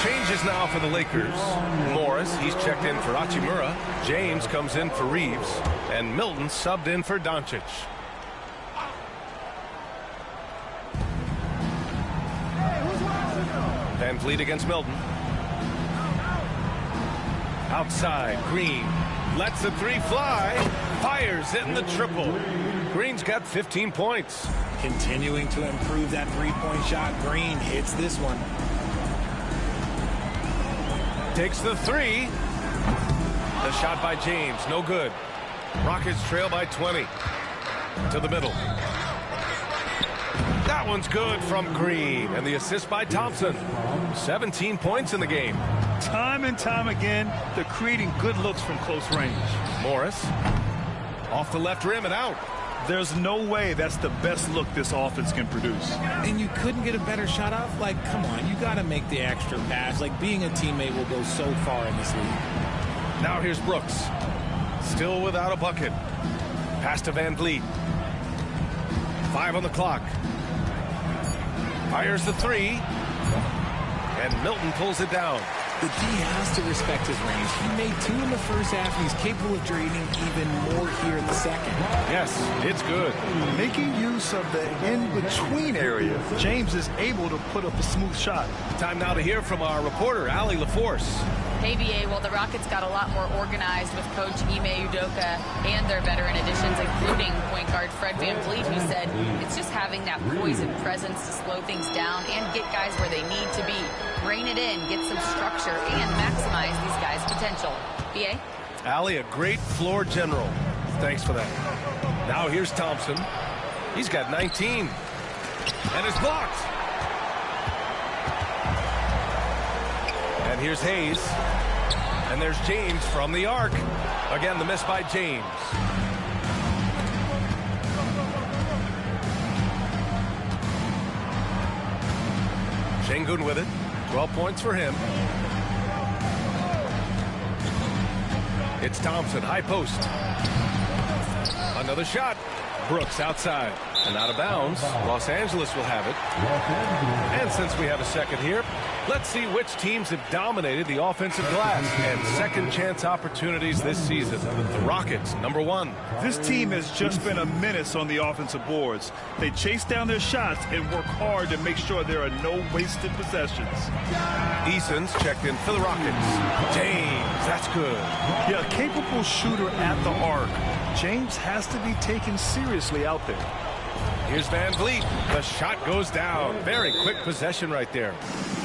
Changes now for the Lakers. Morris, he's checked in for Hachimura. James comes in for Reeves. And Milton subbed in for Doncic. Van Vliet against Milton. Outside, Green lets the 3 fly. Fires it in the triple. Green's got 15 points. Continuing to improve that 3-point shot. Green hits this one. Takes the 3. The shot by James, no good. Rockets trail by 20. To the middle. That one's good from Green. And the assist by Thompson. 17 points in the game. Time and time again, they're creating good looks from close range. Morris. Off the left rim and out. There's no way that's the best look this offense can produce. And you couldn't get a better shot off? Like, come on, you got to make the extra pass. Like, being a teammate will go so far in this league. Now here's Brooks. Still without a bucket. Pass to Van Vliet. 5 on the clock. Fires the 3. And Milton pulls it down. The D has to respect his range. He made 2 in the first half, and he's capable of draining even more here in the second. Yes, it's good. Making use of the in-between area, James is able to put up a smooth shot. Time now to hear from our reporter, Allie LaForce. Hey, BA, well, the Rockets got a lot more organized with Coach Ime Udoka and their veteran additions, including point guard Fred Van Vliet, who said it's just having that poise and presence to slow things down and get guys where they need to be. Rein it in, get some structure, and maximize these guys' potential. BA? Allie, a great floor general. Thanks for that. Now here's Thompson. He's got 19. And it's blocked. And here's Hayes. And there's James from the arc. Again, the miss by James. Şengün with it. 12 points for him. It's Thompson, high post. Another shot. Brooks outside and out of bounds. Los Angeles will have it. And since we have a second here, let's see which teams have dominated the offensive glass and second chance opportunities this season. The Rockets, number 1. This team has just been a menace on the offensive boards. They chase down their shots and work hard to make sure there are no wasted possessions. Eason's checked in for the Rockets. James, that's good. Yeah, a capable shooter at the arc. James has to be taken seriously out there. Here's Van Vliet. The shot goes down. Very quick possession right there.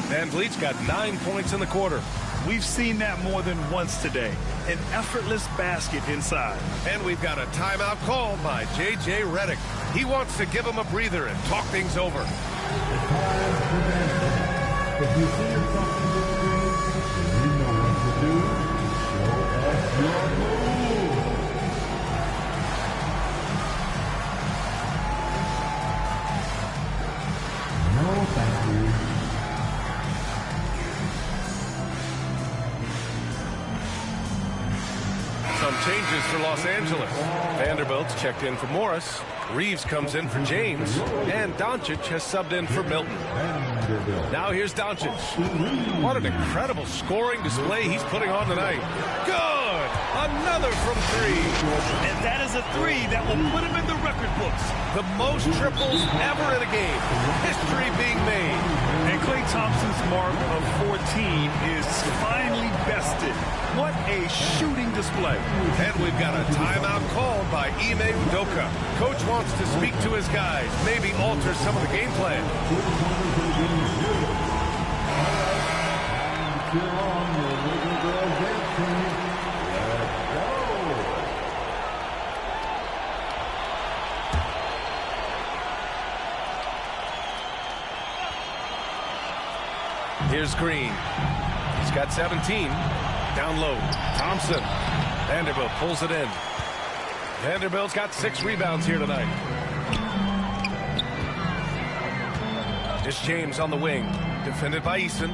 Van Vliet's got 9 points in the quarter. We've seen that more than once today. An effortless basket inside. And we've got a timeout called by J.J. Redick. He wants to give him a breather and talk things over. If you see something this game, you know what to do. Show us your move. No, thank you. Some changes for Los Angeles. Vanderbilt's checked in for Morris. Reeves comes in for James. And Doncic has subbed in for Milton. Now here's Doncic. What an incredible scoring display he's putting on tonight. Good! Another from 3. And that is a 3 that will put him in the record books. The most triples ever in a game. History being made. And Klay Thompson's mark of 14 is finally bested. What a shooting display. And we've got a timeout called by Ime Udoka. Coach wants to speak to his guys, maybe alter some of the game plan. Here's Green. He's got 17. Down low. Thompson. Vanderbilt pulls it in. Vanderbilt's got 6 rebounds here tonight. It's James on the wing. Defended by Eason.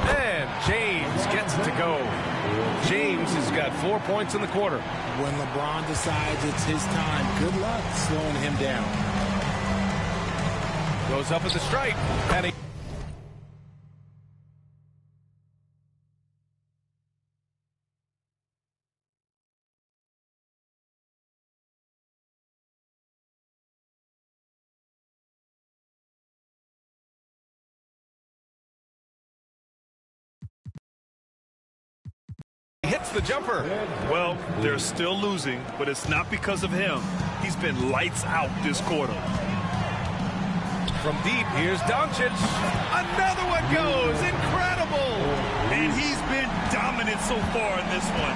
And James gets it to go. James has got 4 points in the quarter. When LeBron decides it's his time, good luck slowing him down. Goes up at the stripe. And he hits the jumper. Well, they're still losing, but it's not because of him. He's been lights out this quarter. From deep, here's Doncic. Another one goes. Incredible. And he's been dominant so far in this one.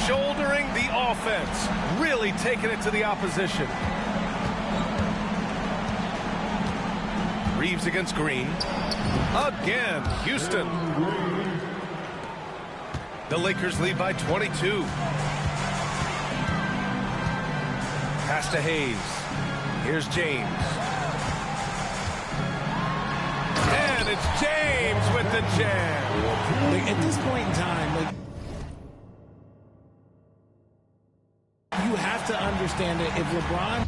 Shouldering the offense. Really taking it to the opposition. Reeves against Green. Again, Houston. The Lakers lead by 22. Pass to Hayes. Here's James. And it's James with the jam. Like, at this point in time, you have to understand that if LeBron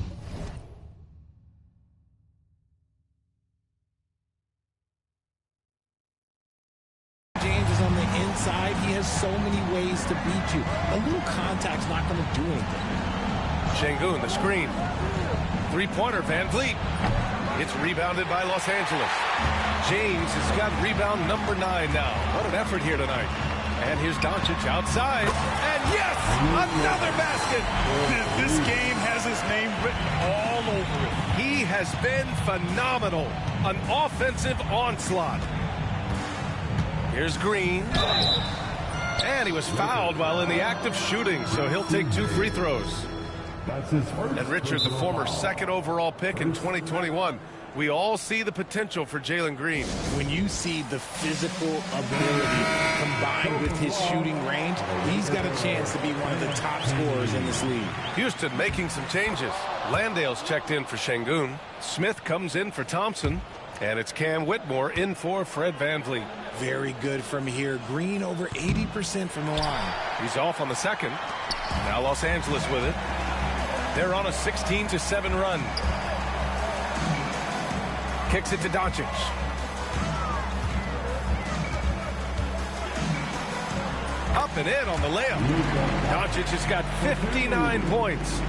James is on the inside, he has so many ways to beat you. A little contact's not going to do anything. Şengün, the screen. Three-pointer, Van Vliet. It's rebounded by Los Angeles. James has got rebound number 9 now. What an effort here tonight. And here's Doncic outside. And yes, another basket. This game has his name written all over it. He has been phenomenal. An offensive onslaught. Here's Green. And he was fouled while in the act of shooting, so he'll take 2 free throws. That's his first. And Richard, the former 2nd overall pick in 2021, we all see the potential for Jalen Green. When you see the physical ability combined with his shooting range, he's got a chance to be one of the top scorers in this league. Houston making some changes. Landale's checked in for Şengün. Smith comes in for Thompson. And it's Cam Whitmore in for Fred VanVleet. Very good from here. Green over 80% from the line. He's off on the 2nd. Now Los Angeles with it. They're on a 16-7 run. Kicks it to Doncic. Up and in on the layup. Doncic has got 59 points.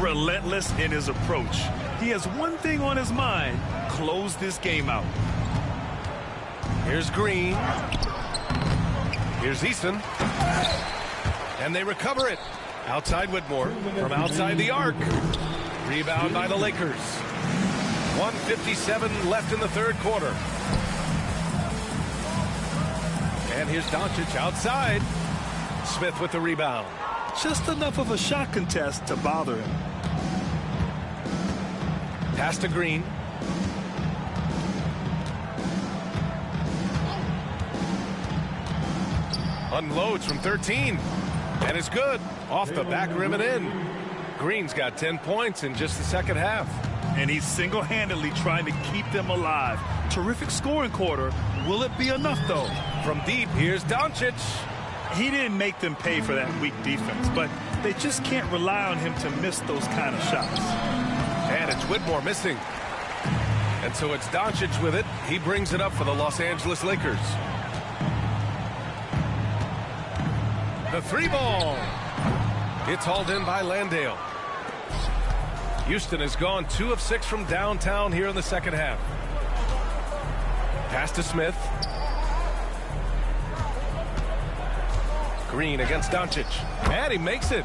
Relentless in his approach. He has one thing on his mind: close this game out. Here's Green. Here's Eason. And they recover it. Outside Whitmore from outside the arc. Rebound by the Lakers. 1:57 left in the 3rd quarter. And here's Doncic outside. Smith with the rebound. Just enough of a shot contest to bother him. Pass to Green. Unloads from 13. And it's good. Off the back rim and in. Green's got 10 points in just the 2nd half. And he's single-handedly trying to keep them alive. Terrific scoring quarter. Will it be enough, though? From deep, here's Doncic. He didn't make them pay for that weak defense, but they just can't rely on him to miss those kind of shots. And it's Whitmore missing. And so it's Doncic with it. He brings it up for the Los Angeles Lakers. The 3-ball. It's hauled in by Landale. Houston has gone 2 of 6 from downtown here in the 2nd half. Pass to Smith. Green against Doncic. And he makes it.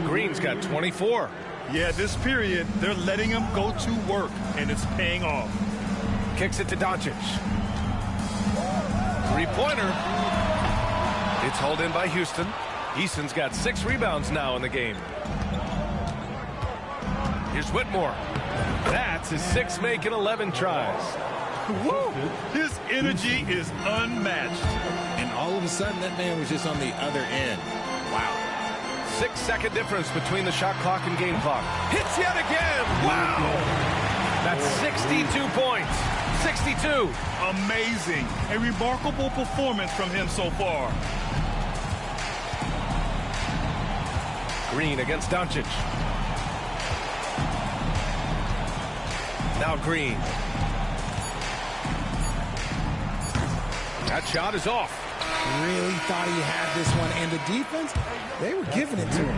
Green's got 24. Yeah, this period, they're letting him go to work, and it's paying off. Kicks it to Doncic. 3-pointer. It's hauled in by Houston. Eason's got 6 rebounds now in the game. Here's Whitmore. That's his 6th make in 11 tries. Woo! His energy is unmatched. And all of a sudden, that man was just on the other end. Wow. 6-second difference between the shot clock and game clock. Hits yet again. Wow. That's 62 points. 62. Amazing. A remarkable performance from him so far. Green against Doncic. Now Green. That shot is off. Really thought he had this one, and the defense, they were giving it to him.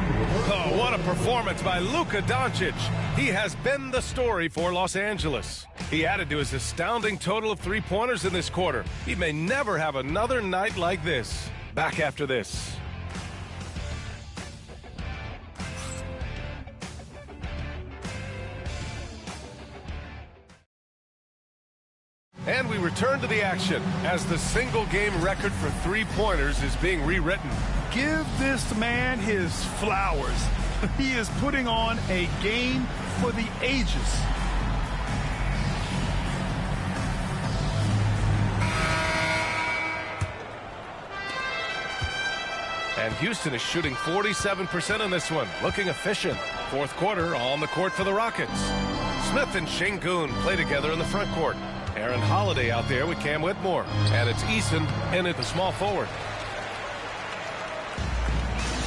Oh, what a performance by Luka Doncic. He has been the story for Los Angeles. He added to his astounding total of 3-pointers in this quarter. He may never have another night like this. Back after this. And we return to the action as the single-game record for 3-pointers is being rewritten. Give this man his flowers. He is putting on a game for the ages. And Houston is shooting 47% in this one, looking efficient. 4th quarter on the court for the Rockets. Smith and Şengün play together in the front court. Aaron Holiday out there with Cam Whitmore. And it's Eason in at the small forward.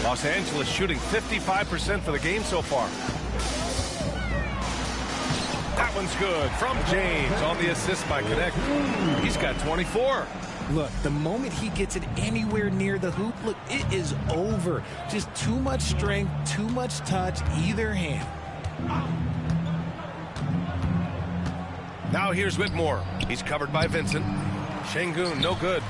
Los Angeles shooting 55% for the game so far. That one's good from James on the assist by Connect. He's got 24. Look, the moment he gets it anywhere near the hoop, look, it is over. Just too much strength, too much touch, either hand. Now here's Whitmore. He's covered by Vincent. Şengün, no good.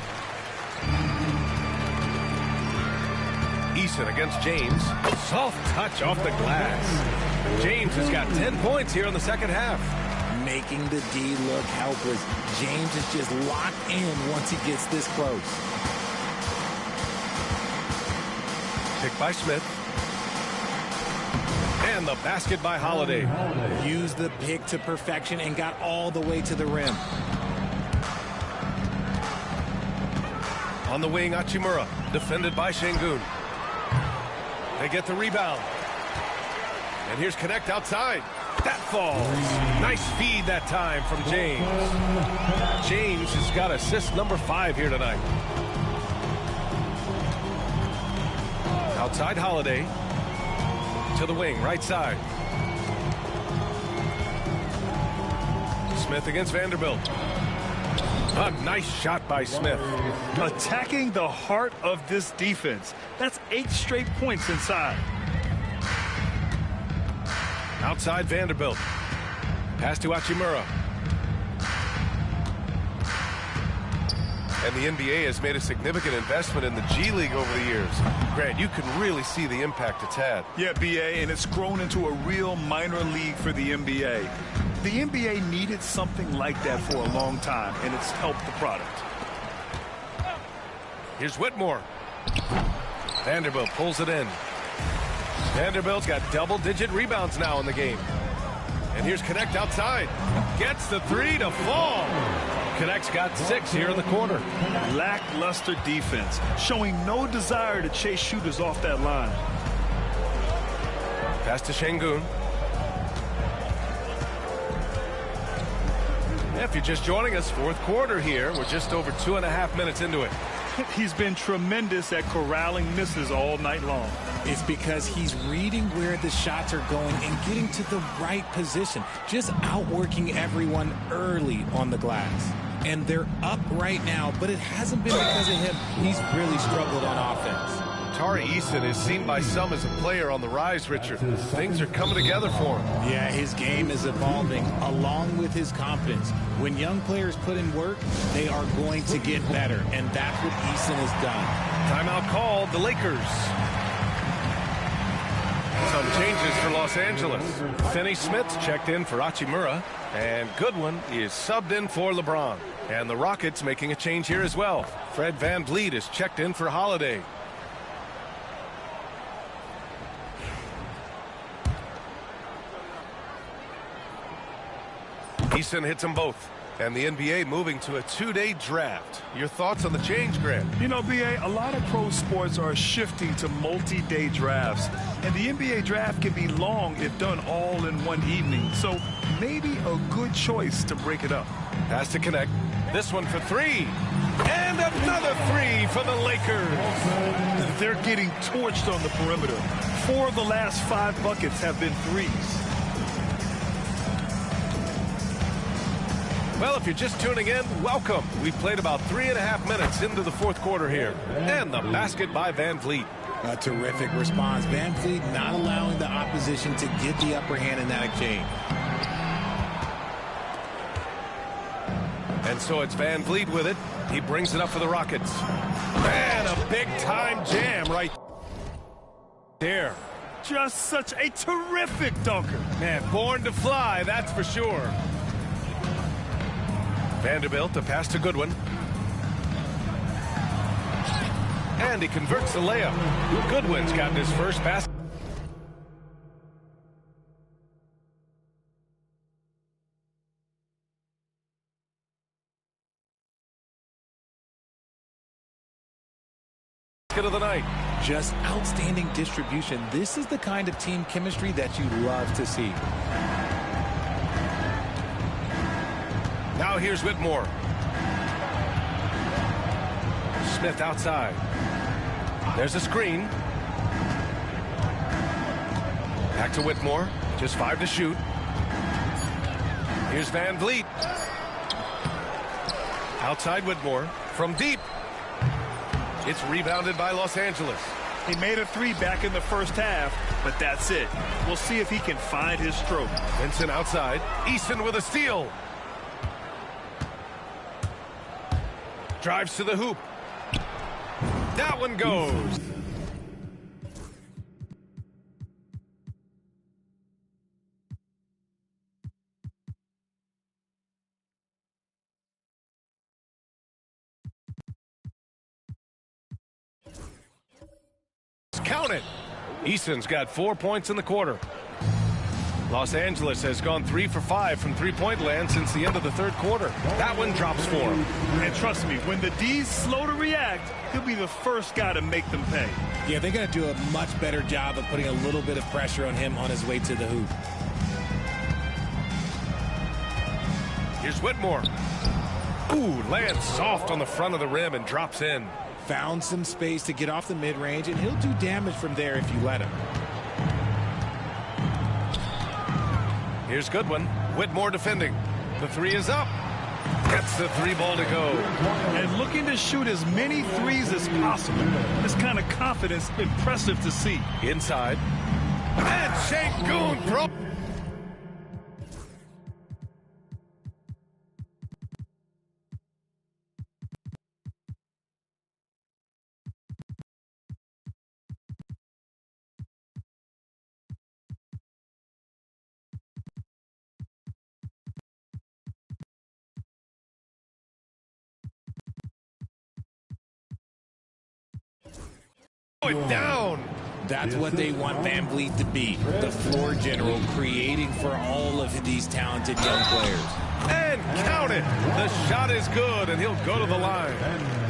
Eason against James. Soft touch off the glass. James has got 10 points here in the 2nd half. Making the D look helpless. James is just locked in once he gets this close. by Smith. And the basket by Holiday. Used the pick to perfection and got all the way to the rim. On the wing, Hachimura, defended by Şengün. They get the rebound. And here's Connect outside. That falls. Nice feed that time from James. James has got assist number 5 here tonight. Outside Holiday. To the wing, right side. Smith against Vanderbilt. A nice shot by Smith. Attacking the heart of this defense. That's 8 straight points inside. Outside Vanderbilt. Pass to Hachimura. And the NBA has made a significant investment in the G League over the years. Grant, you can really see the impact it's had. Yeah, BA, and it's grown into a real minor league for the NBA. The NBA needed something like that for a long time, and it's helped the product. Here's Whitmore. Vanderbilt pulls it in. Vanderbilt's got double-digit rebounds now in the game. And here's Connect outside. Gets the 3 to fall. Connect's got 6 here in the quarter. Lackluster defense, showing no desire to chase shooters off that line. Pass to Şengün. If you're just joining us, fourth quarter here. We're just over 2.5 minutes into it. He's been tremendous at corralling misses all night long. It's because he's reading where the shots are going and getting to the right position. Just outworking everyone early on the glass. And they're up right now, but it hasn't been because of him. He's really struggled on offense. Tari Eason is seen by some as a player on the rise, Richard. Things are coming together for him. Yeah, his game is evolving along with his confidence. When young players put in work, they are going to get better, and that's what Eason has done. Timeout called, the Lakers. Some changes for Los Angeles. Finney Smith's checked in for Hachimura, and Goodwin is subbed in for LeBron. And the Rockets making a change here as well. Fred VanVleet is checked in for Holiday. Eason hits them both. And the NBA moving to a 2-day draft. Your thoughts on the change, Grant? You know, BA, a lot of pro sports are shifting to multi-day drafts. And the NBA draft can be long if done all in one evening. So maybe a good choice to break it up. Pass to Connect. This one for 3. And another 3 for the Lakers. They're getting torched on the perimeter. 4 of the last 5 buckets have been threes. Well, if you're just tuning in, welcome. We've played about 3.5 minutes into the fourth quarter here. And the basket by VanVleet. A terrific response. VanVleet not allowing the opposition to get the upper hand in that exchange. And so it's VanVleet with it. He brings it up for the Rockets. And a big-time jam right there. Just such a terrific dunker. Man, born to fly, that's for sure. Vanderbilt, a pass to Goodwin. And he converts the layup. Goodwin's got his first basket. Of the night. Just outstanding distribution. This is the kind of team chemistry that you love to see. Now here's Whitmore. Smith outside. There's a screen. Back to Whitmore. Just 5 to shoot. Here's VanVleet. Outside Whitmore. From deep. It's rebounded by Los Angeles. He made a 3 back in the first half, but that's it. We'll see if he can find his stroke. Vincent outside. Eason with a steal. Drives to the hoop. That one goes. Count it. Easton's got 4 points in the quarter. Los Angeles has gone 3 for 5 from three-point land since the end of the third quarter. That one drops for him. And trust me, when the D's slow to react, he'll be the first guy to make them pay. Yeah, they're going to do a much better job of putting a little bit of pressure on him on his way to the hoop. Here's Whitmore. Ooh, lands soft on the front of the rim and drops in. Found some space to get off the mid-range, and he'll do damage from there if you let him. Here's Goodwin. Whitmore defending. The three is up. Gets the three ball to go. And looking to shoot as many threes as possible. This kind of confidence, impressive to see. Inside. And Sengun throw. Down. That's what they want Van Vliet to be, the floor general, creating for all of these talented young players. And count it. The shot is good, and he'll go to the line.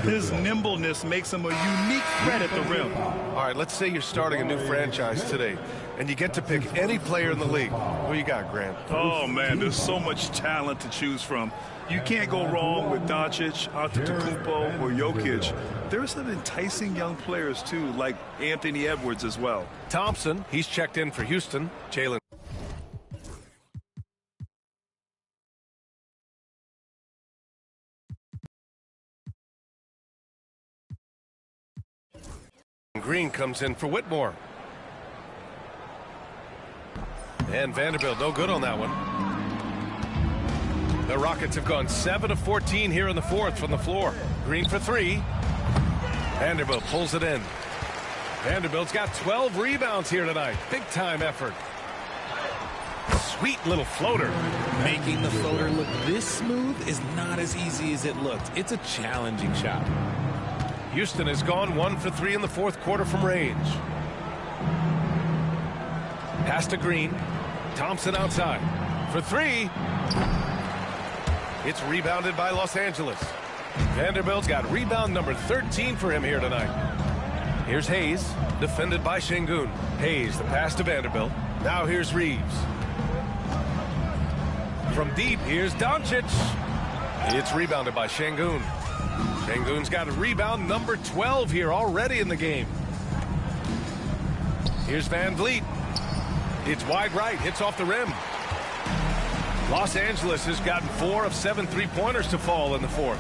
His nimbleness makes him a unique threat at the rim. All right, let's say you're starting a new franchise today, and you get to pick any player in the league. Who you got, Grant? Oh, man, there's so much talent to choose from. You can't go wrong with Doncic, Antetokounmpo, or Jokic. There's some enticing young players, too, like Anthony Edwards as well. Thompson, he's checked in for Houston. Jalen. Green comes in for Whitmore. And Vanderbilt, no good on that one. The Rockets have gone 7 of 14 here in the fourth from the floor. Green for three. Vanderbilt pulls it in. Vanderbilt's got 12 rebounds here tonight. Big time effort. Sweet little floater. Making the floater look this smooth is not as easy as it looked. It's a challenging shot. Houston has gone 1 for 3 in the fourth quarter from range. Pass to Green. Thompson outside. For three. It's rebounded by Los Angeles. Vanderbilt's got rebound number 13 for him here tonight. Here's Hayes, defended by Sengun. Hayes, the pass to Vanderbilt. Now here's Reeves. From deep, here's Doncic. It's rebounded by Sengun. Sengun's got a rebound number 12 here already in the game. Here's Van Vliet. It's wide right, hits off the rim. Los Angeles has gotten 4 of 7 three-pointers to fall in the fourth.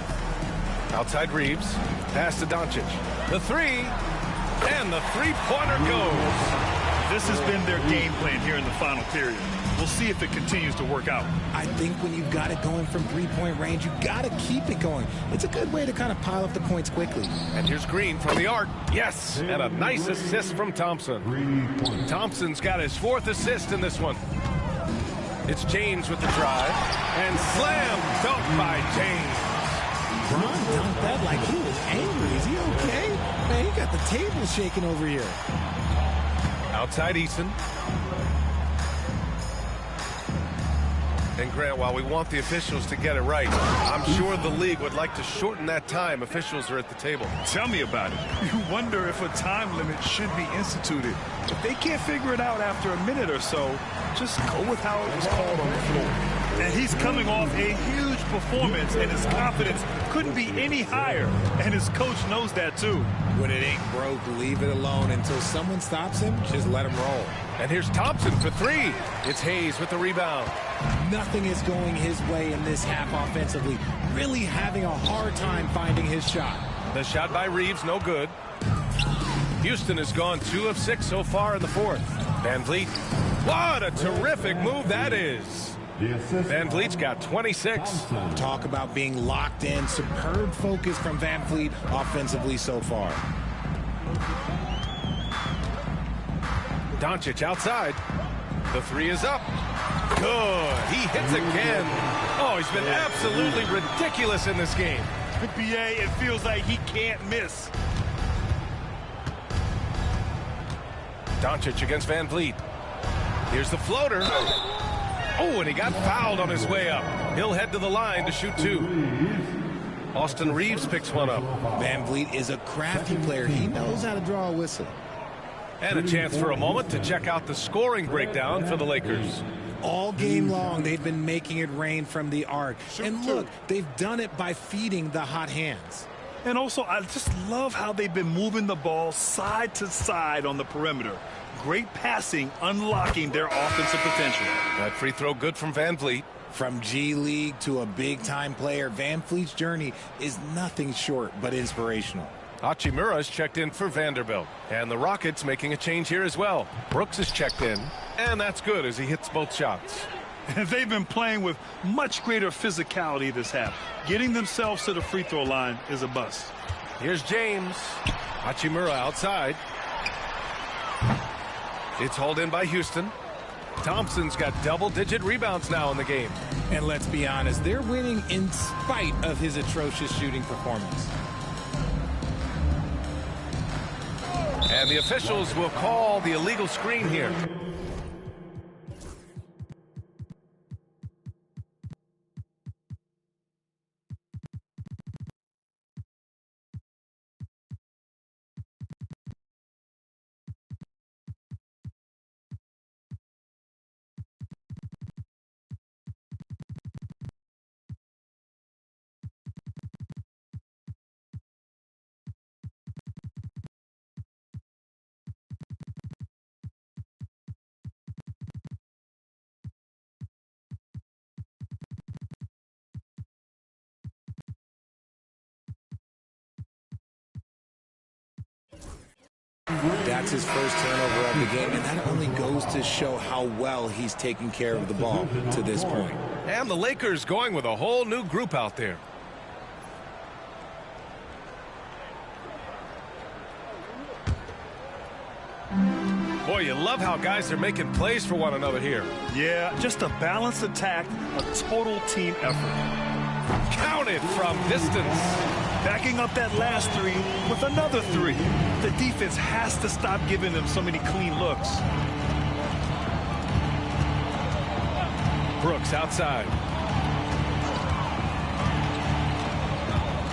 Outside Reeves, pass to Doncic. The three, and the three-pointer goes. This has been their game plan here in the final period. We'll see if it continues to work out. I think when you've got it going from three-point range, you've got to keep it going. It's a good way to kind of pile up the points quickly. And here's Green from the arc. Yes, and a nice assist from Thompson. Thompson's got his 4th assist in this one. It's James with the drive. And slam dunk by James. Bron dunked that like he was angry. Is he okay? Man, he got the table shaking over here. Outside Eason. And Grant, while we want the officials to get it right, I'm sure the league would like to shorten that time officials are at the table. Tell me about it. You wonder if a time limit should be instituted. If they can't figure it out after a minute or so, just go with how it was called on the floor. And he's coming off a huge performance, and his confidence couldn't be any higher. And his coach knows that, too. When it ain't broke, leave it alone. Until someone stops him, just let him roll. And here's Thompson for three. It's Hayes with the rebound. Nothing is going his way in this half offensively. Really having a hard time finding his shot. The shot by Reeves, no good. Houston has gone 2 of 6 so far in the fourth. Van Vliet. What a terrific move that is. Van Vliet's got 26. Talk about being locked in. Superb focus from Van Vliet offensively so far. Doncic outside. The three is up. Good. He hits again. Oh, he's been absolutely ridiculous in this game. The BA, it feels like he can't miss. Doncic against Van Vliet. Here's the floater. Oh, and he got fouled on his way up. He'll head to the line to shoot 2. Austin Reeves picks one up. Van Vliet is a crafty player. He knows how to draw a whistle. And a chance for a moment to check out the scoring breakdown for the Lakers. All game long, they've been making it rain from the arc. And look, they've done it by feeding the hot hands. And also, I just love how they've been moving the ball side to side on the perimeter. Great passing, unlocking their offensive potential. That free throw good from Van Vliet. From G League to a big-time player, Van Vliet's journey is nothing short but inspirational. Hachimura's checked in for Vanderbilt. And the Rockets making a change here as well. Brooks is checked in, and that's good as he hits both shots. And they've been playing with much greater physicality this half. Getting themselves to the free throw line is a bust. Here's James. Hachimura outside. It's hauled in by Houston. Thompson's got double-digit rebounds now in the game. And let's be honest, they're winning in spite of his atrocious shooting performance. And the officials will call the illegal screen here. That's his first turnover of the game, and that only goes to show how well he's taking care of the ball to this point. And the Lakers going with a whole new group out there. Boy, you love how guys are making plays for one another here. Yeah, just a balanced attack, a total team effort. Counted from distance. Backing up that last 3 with another 3. The defense has to stop giving them so many clean looks. Brooks outside.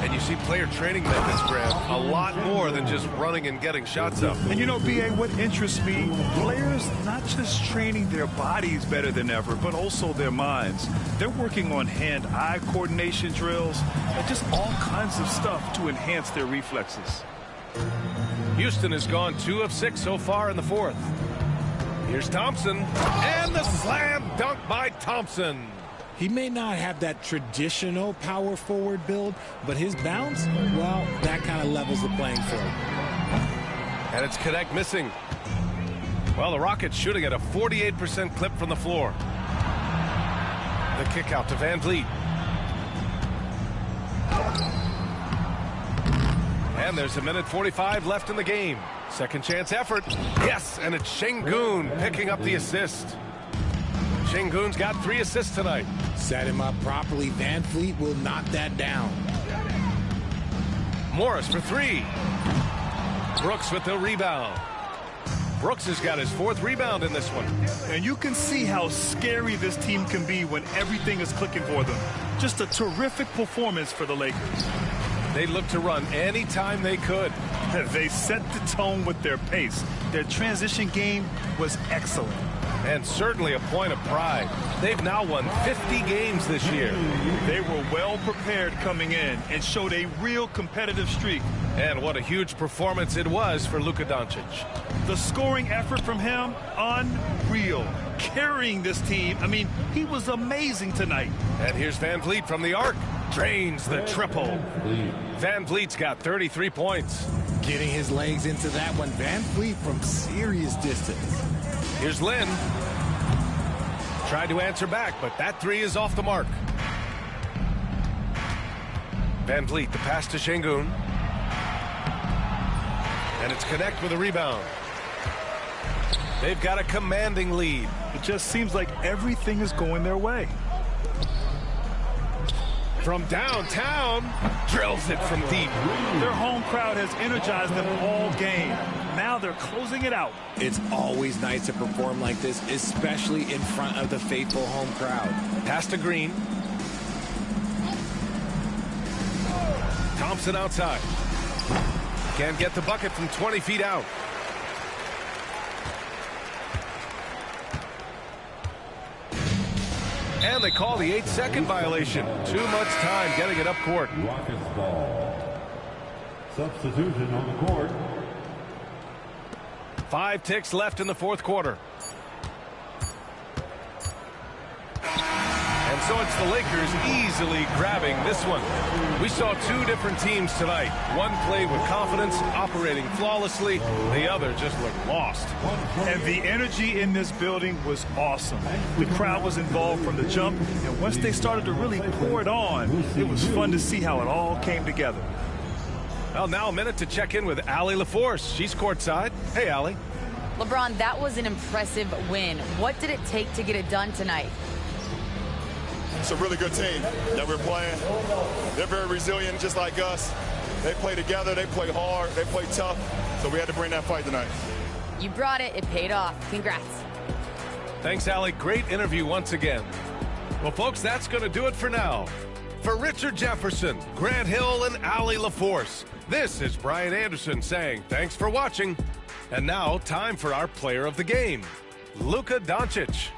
And you see player training methods, Graham, a lot more than just running and getting shots up. And you know, B.A., what interests me, players not just training their bodies better than ever, but also their minds. They're working on hand-eye coordination drills and just all kinds of stuff to enhance their reflexes. Houston has gone 2 of 6 so far in the 4th. Here's Thompson, and the slam dunk by Thompson. He may not have that traditional power forward build, but his bounce, well, that kind of levels the playing field. And it's Connect missing. Well, the Rockets shooting at a 48% clip from the floor. The kick out to Van Vliet. And there's a minute 45 left in the game. Second chance effort. Yes, and it's Şengün picking up the assist. Şengün's got 3 assists tonight. Set him up properly. Van Vliet will knock that down. Morris for 3. Brooks with the rebound. Brooks has got his 4th rebound in this one. And you can see how scary this team can be when everything is clicking for them. Just a terrific performance for the Lakers. They looked to run anytime they could. They set the tone with their pace. Their transition game was excellent. And certainly a point of pride. They've now won 50 games this year. They were well prepared coming in and showed a real competitive streak. And what a huge performance it was for Luka Doncic. The scoring effort from him, unreal. Carrying this team, I mean, he was amazing tonight. And here's Van Vliet from the arc. Drains the triple. Van Vliet's got 33 points. Getting his legs into that one. Van Vliet from serious distance. Here's Lin. Tried to answer back, but that 3 is off the mark. Van Vliet, the pass to Şengün. And it's Connect with a rebound. They've got a commanding lead. It just seems like everything is going their way. From downtown, drills it from deep. Their home crowd has energized them all game. Now they're closing it out. It's always nice to perform like this, especially in front of the faithful home crowd. Pass to Green. Thompson outside. Can't get the bucket from 20 feet out. And they call the 8-second violation. Too much time getting it up court. Rockets ball. Substitution on the court. 5 ticks left in the fourth quarter. And so it's the Lakers easily grabbing this one. We saw 2 different teams tonight. One played with confidence, operating flawlessly. The other just looked lost. And the energy in this building was awesome. The crowd was involved from the jump, and once they started to really pour it on, it was fun to see how it all came together. Well, now a minute to check in with Allie LaForce. She's courtside. Hey, Allie. LeBron, that was an impressive win. What did it take to get it done tonight? It's a really good team that we're playing. They're very resilient, just like us. They play together, they play hard, they play tough, so we had to bring that fight tonight. You brought it. It paid off. Congrats. Thanks, Allie. Great interview once again. Well, folks, that's going to do it for now. For Richard Jefferson, Grant Hill, and Allie LaForce, this is Brian Anderson saying thanks for watching. And now, time for our player of the game, Luka Doncic.